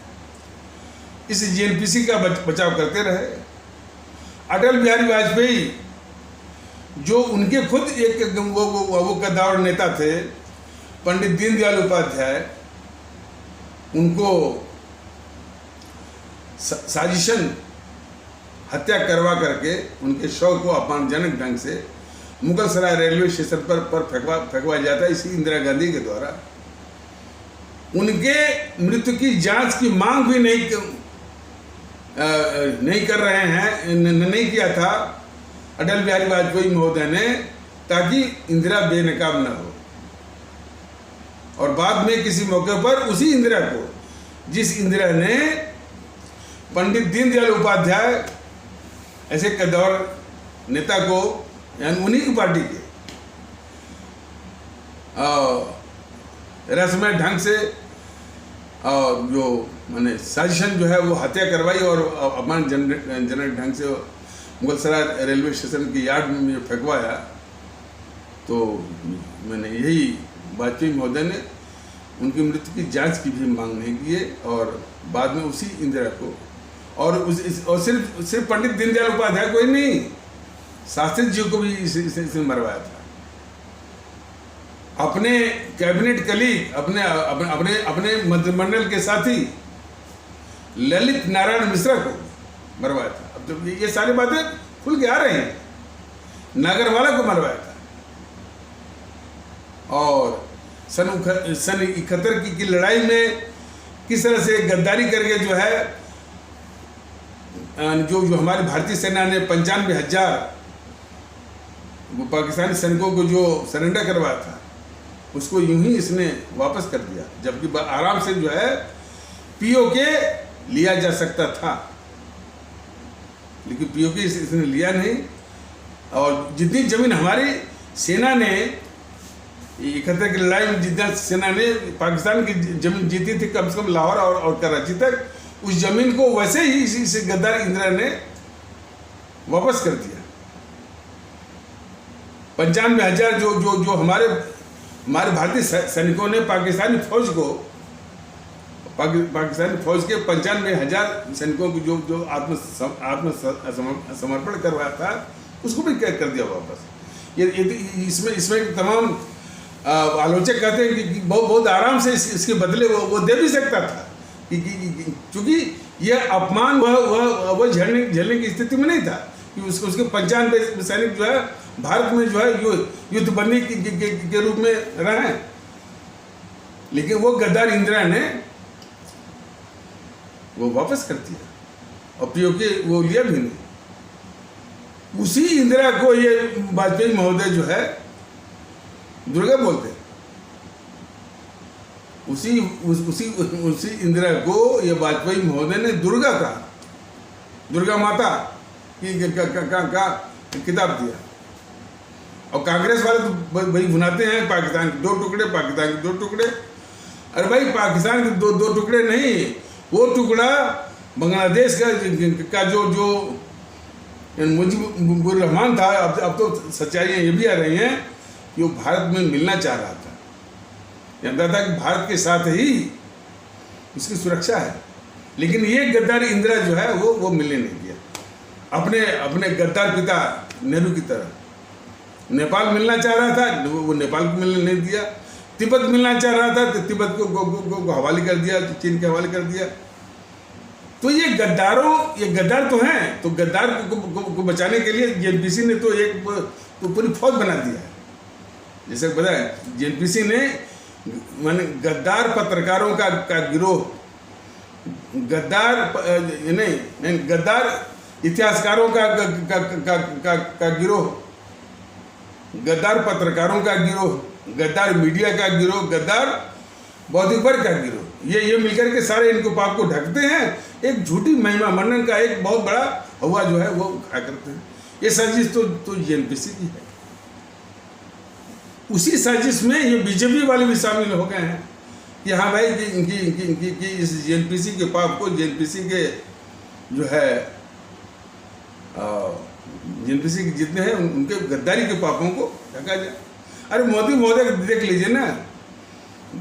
A: इस जीएनपीसी का बचाव करते रहे। अटल बिहारी वाजपेयी जो उनके खुद एक वो गद्दार नेता थे, पंडित दीनदयाल उपाध्याय, उनको साजिशन हत्या करवा करके उनके शव को अपमानजनक ढंग से मुगल सराय रेलवे स्टेशन पर फेंकवाया जाता है, इसी इंदिरा गांधी के द्वारा। उनके मृत्यु की जांच की मांग भी नहीं कर रहे हैं, नहीं किया था अटल बिहारी वाजपेयी महोदय ने, ताकि इंदिरा बेनकाब न हो। और बाद में किसी मौके पर उसी इंदिरा को, जिस इंदिरा ने पंडित दीनदयाल उपाध्याय ऐसे गद्दार नेता को, यानी उन्हीं की पार्टी के रस्मय ढंग से जो माने साजिशन जो है वो हत्या करवाई और अपमानजनक ढंग से मुगलसराय रेलवे स्टेशन की यार्ड में फेंकवाया। तो मैंने यही वाजपेयी महोदय ने उनकी मृत्यु की जांच की भी मांग नहीं की है, और बाद में उसी इंदिरा को और सिर्फ पंडित दीनदयाल उपाध्याय को ही नहीं, शास्त्री जी को भी इसने मरवाया था। अपने कैबिनेट कलीग, अपने मंत्रिमंडल के साथी ललित नारायण मिश्रा को मरवाया था। अब तो ये सारी बातें खुल के आ रही हैं। नागरवाला को मरवाया था, और सन 71 की लड़ाई में किस तरह से गद्दारी करके जो है जो हमारी भारतीय सेना ने 95,000 पाकिस्तानी सैनिकों को जो सरेंडर करवाया था, उसको यूं ही इसने वापस कर दिया, जबकि आराम से जो है पीओके लिया जा सकता था, लेकिन पीओके इसने लिया नहीं। और जितनी जमीन हमारी सेना ने 71 की लड़ाई में, जितना सेना ने पाकिस्तान की जमीन जीती थी, कम से कम लाहौर और कराची तक, उस जमीन को वैसे ही इस गद्दार इंदिरा ने वापस कर दिया। 95,000 जो हमारे भारतीय सैनिकों ने पाकिस्तानी फौज को, पाकिस्तानी फौज के 95,000 सैनिकों को जो आत्मसमर्पण करवाया था, उसको भी कर दिया वापस। ये इसमें तमाम आलोचक कहते हैं कि बहुत आराम से इसके बदले वो दे भी सकता था, क्योंकि यह अपमान वह झेलने की स्थिति में नहीं था कि उसके 95 सैनिक जो है भारत में जो है युद्ध बंदी के रूप में रहे। लेकिन वो गद्दार इंदिरा ने वो वापस कर दिया, और पीओके वो लिया भी नहीं। उसी इंदिरा को ये वाजपेयी महोदय जो है दुर्गा बोलते हैं। उसी इंदिरा को ये वाजपेयी महोदय ने दुर्गा कहा, दुर्गा माता की का किताब दिया। और कांग्रेस वाले तो बड़ी भुनाते हैं, पाकिस्तान के 2 टुकड़े, पाकिस्तान के 2 टुकड़े। अरे भाई, पाकिस्तान के दो टुकड़े नहीं, वो टुकड़ा बांग्लादेश का जो मुजीबुर रहमान था। अब तो सच्चाइयाँ ये भी आ रही हैं कि वो भारत में मिलना चाह रहा था, जानता था कि भारत के साथ ही उसकी सुरक्षा है, लेकिन ये गद्दार इंदिरा जो है वो मिलने नहीं दिया। अपने गद्दार पिता नेहरू की तरह नेपाल मिलना चाह रहा था, वो नेपाल को मिलने नहीं दिया। तिब्बत मिलना चाह रहा था तो तिब्बत को हवाले कर दिया, चीन के हवाले कर दिया। तो ये गद्दार तो हैं, तो गद्दार को बचाने के लिए जीएनपीसी ने तो एक पूरी फौज बना दिया है। जैसे पता है, जीएनपीसी ने माने गद्दार पत्रकारों का गिरोह नहीं गद्दार इतिहासकारों का गिरोह, गद्दार पत्रकारों का गिरोह, गद्दार मीडिया का गिरोह, गद्दार बौद्धिक वर्ग का गिरोह, ये मिलकर के सारे इनको पाप को ढकते हैं। एक झूठी महिमा मंडन का एक बहुत बड़ा हवा जो है वो खड़ा करते हैं। ये साजिश तो जेएनपीसी की है। उसी साजिश में ये बीजेपी वाले भी शामिल हो गए हैं कि हाँ भाई इनकी इस जेएनपीसी के पाप को, जेएनपीसी के जो है जेएनपीसी के जितने हैं उनके गद्दारी के पापों को ढका जाए। अरे मोदी महोदय देख लीजिए ना,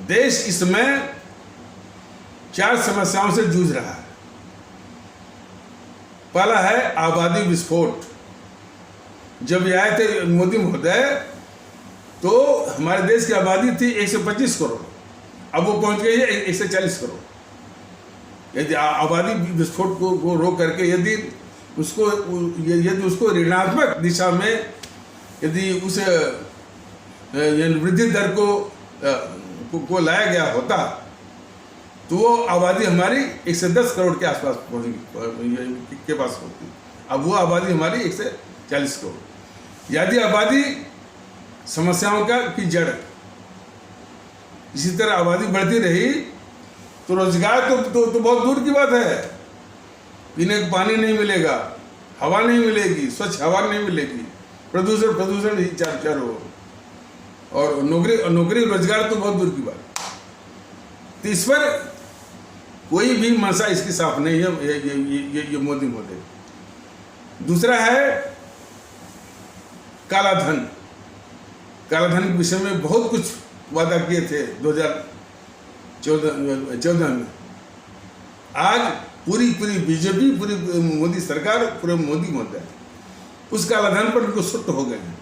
A: देश इस समय 4 समस्याओं से जूझ रहा है। पहला है आबादी विस्फोट। जब ये आए थे मोदी महोदय तो हमारे देश की आबादी थी 125 करोड़, अब वो पहुंच गई है 140 करोड़। यदि आबादी विस्फोट को रोक करके यदि उसको ऋणात्मक दिशा में यदि उस वृद्धि दर को लाया गया होता तो वो आबादी हमारी 110 करोड़ के आसपास के पास होती। अब वो आबादी हमारी 140 करोड़। यदि आबादी समस्याओं की जड़, इसी तरह आबादी बढ़ती रही तो रोजगार तो बहुत दूर की बात है। पीने को पानी नहीं मिलेगा, हवा नहीं मिलेगी, स्वच्छ हवा नहीं मिलेगी, प्रदूषण ही चारों ओर, और नौकरी रोजगार तो बहुत दूर की बात। तो इस पर कोई भी मंशा इसकी साफ नहीं है ये मोदी महोदय। दूसरा है कालाधन। कालाधन के विषय में बहुत कुछ वादा किए थे 2014 में। आज पूरी बीजेपी, पूरी मोदी सरकार, पूरे मोदी महोदय उस कालाधन पर उनको सुट्ट हो गए हैं,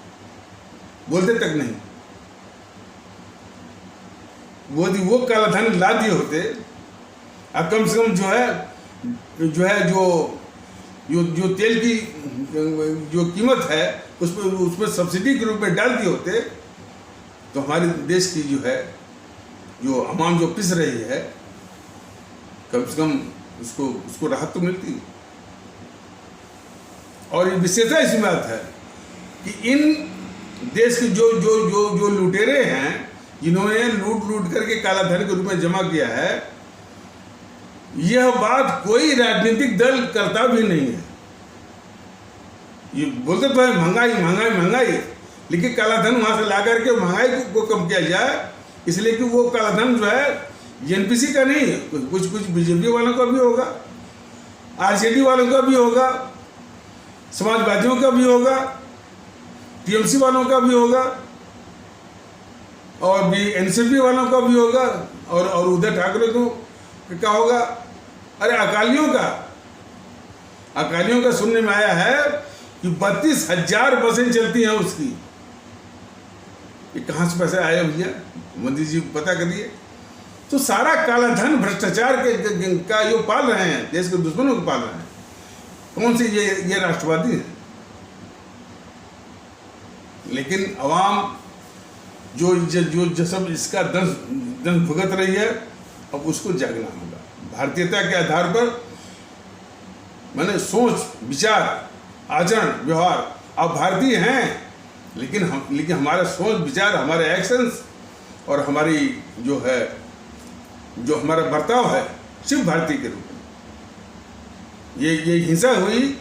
A: बोलते तक नहीं। मोदी वो कालाधन ला दिए होते, अब कम से कम जो तेल की जो कीमत है उसमें सब्सिडी के रूप में डाल दिए होते तो हमारे देश की जो आवाम जो पिस रही है कम से कम उसको राहत तो मिलती। और ये विशेषता इसी बात है कि इन देश के जो लुटेरे हैं जिन्होंने लूट करके कालाधन के रूप में जमा किया है, यह बात कोई राजनीतिक दल करता भी नहीं है। ये बोलते तो है महंगाई, लेकिन कालाधन वहां से ला करके महंगाई को कम किया जाए, इसलिए कि वो कालाधन जो है जेएनपीसी का नहीं है, कुछ बीजेपी वालों का भी होगा, आरजेडी वालों का भी होगा, समाजवादियों का भी होगा, टीएमसी वालों का भी होगा, और भी एनसीपी वालों का भी होगा, और उद्धव ठाकरे को क्या होगा। अरे अकालियों का सुनने में आया है कि 32,000 बसें चलती हैं उसकी। ये कहाँ से पैसे आए भैया, मोदी जी पता करिए। तो सारा कालाधन भ्रष्टाचार का यो पाल रहे हैं, देश के दुश्मनों को पाल रहे हैं। कौन सी ये राष्ट्रवादी है। लेकिन अवाम जो सब इसका दंश भुगत रही है, अब उसको जागना होगा। भारतीयता के आधार पर मैंने सोच, विचार, आचरण, व्यवहार, आप भारतीय हैं, लेकिन हमारा सोच विचार, हमारे एक्शंस और हमारी जो हमारा बर्ताव है सिर्फ भारतीय के रूप में। ये हिंसा हुई,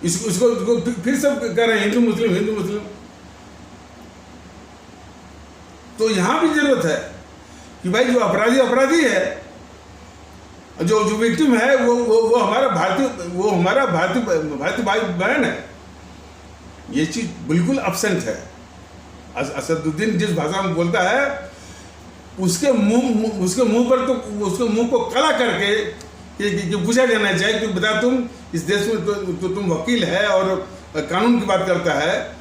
A: इसको फिर सब कह रहे हैं हिंदू मुस्लिम। तो यहां भी जरूरत है कि भाई जो अपराधी है, जो विक्टिम है वो हमारा भारतीय भाई बहन है। ये चीज बिल्कुल अब्सेंट है। असदुद्दीन जिस भाषा में बोलता है उसके मुंह पर तो उसके मुंह को कला करके कि पूछा जाना चाहिए कि बता, तुम इस देश में तो तुम वकील है और कानून की बात करता है,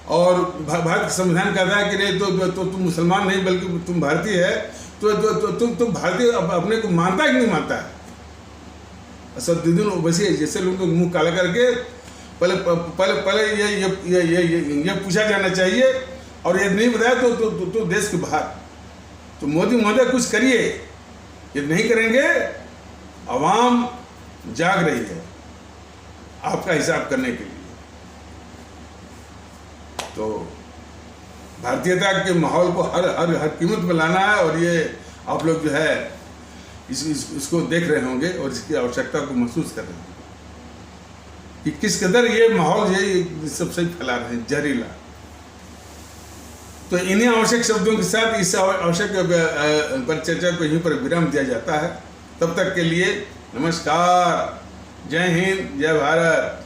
A: और भारत का संविधान कहता है कि नहीं तो तुम मुसलमान नहीं बल्कि तुम भारतीय है, तो तुम भारतीय अपने को मानता है कि नहीं मानता है। असदुद्दीन ओवैसी जैसे लोगों को मुंह काला करके पहले ये पूछा जाना चाहिए, और ये नहीं बताया तो देश के बाहर। तो मोदी महोदय कुछ करिए, ये नहीं करेंगे आवाम जाग रही है आपका हिसाब करने के लिए। तो भारतीयता के माहौल को हर कीमत में लाना है, और ये आप लोग जो है इसको देख रहे होंगे और इसकी आवश्यकता को महसूस कर रहे होंगे कि किस कदर ये माहौल ये सब सही फैला रहे हैं, जहरीला। तो इन्हीं आवश्यक शब्दों के साथ इस आवश्यक परिचर्चा को यहीं पर विराम दिया जाता है। तब तक के लिए नमस्कार, जय हिंद, जय भारत।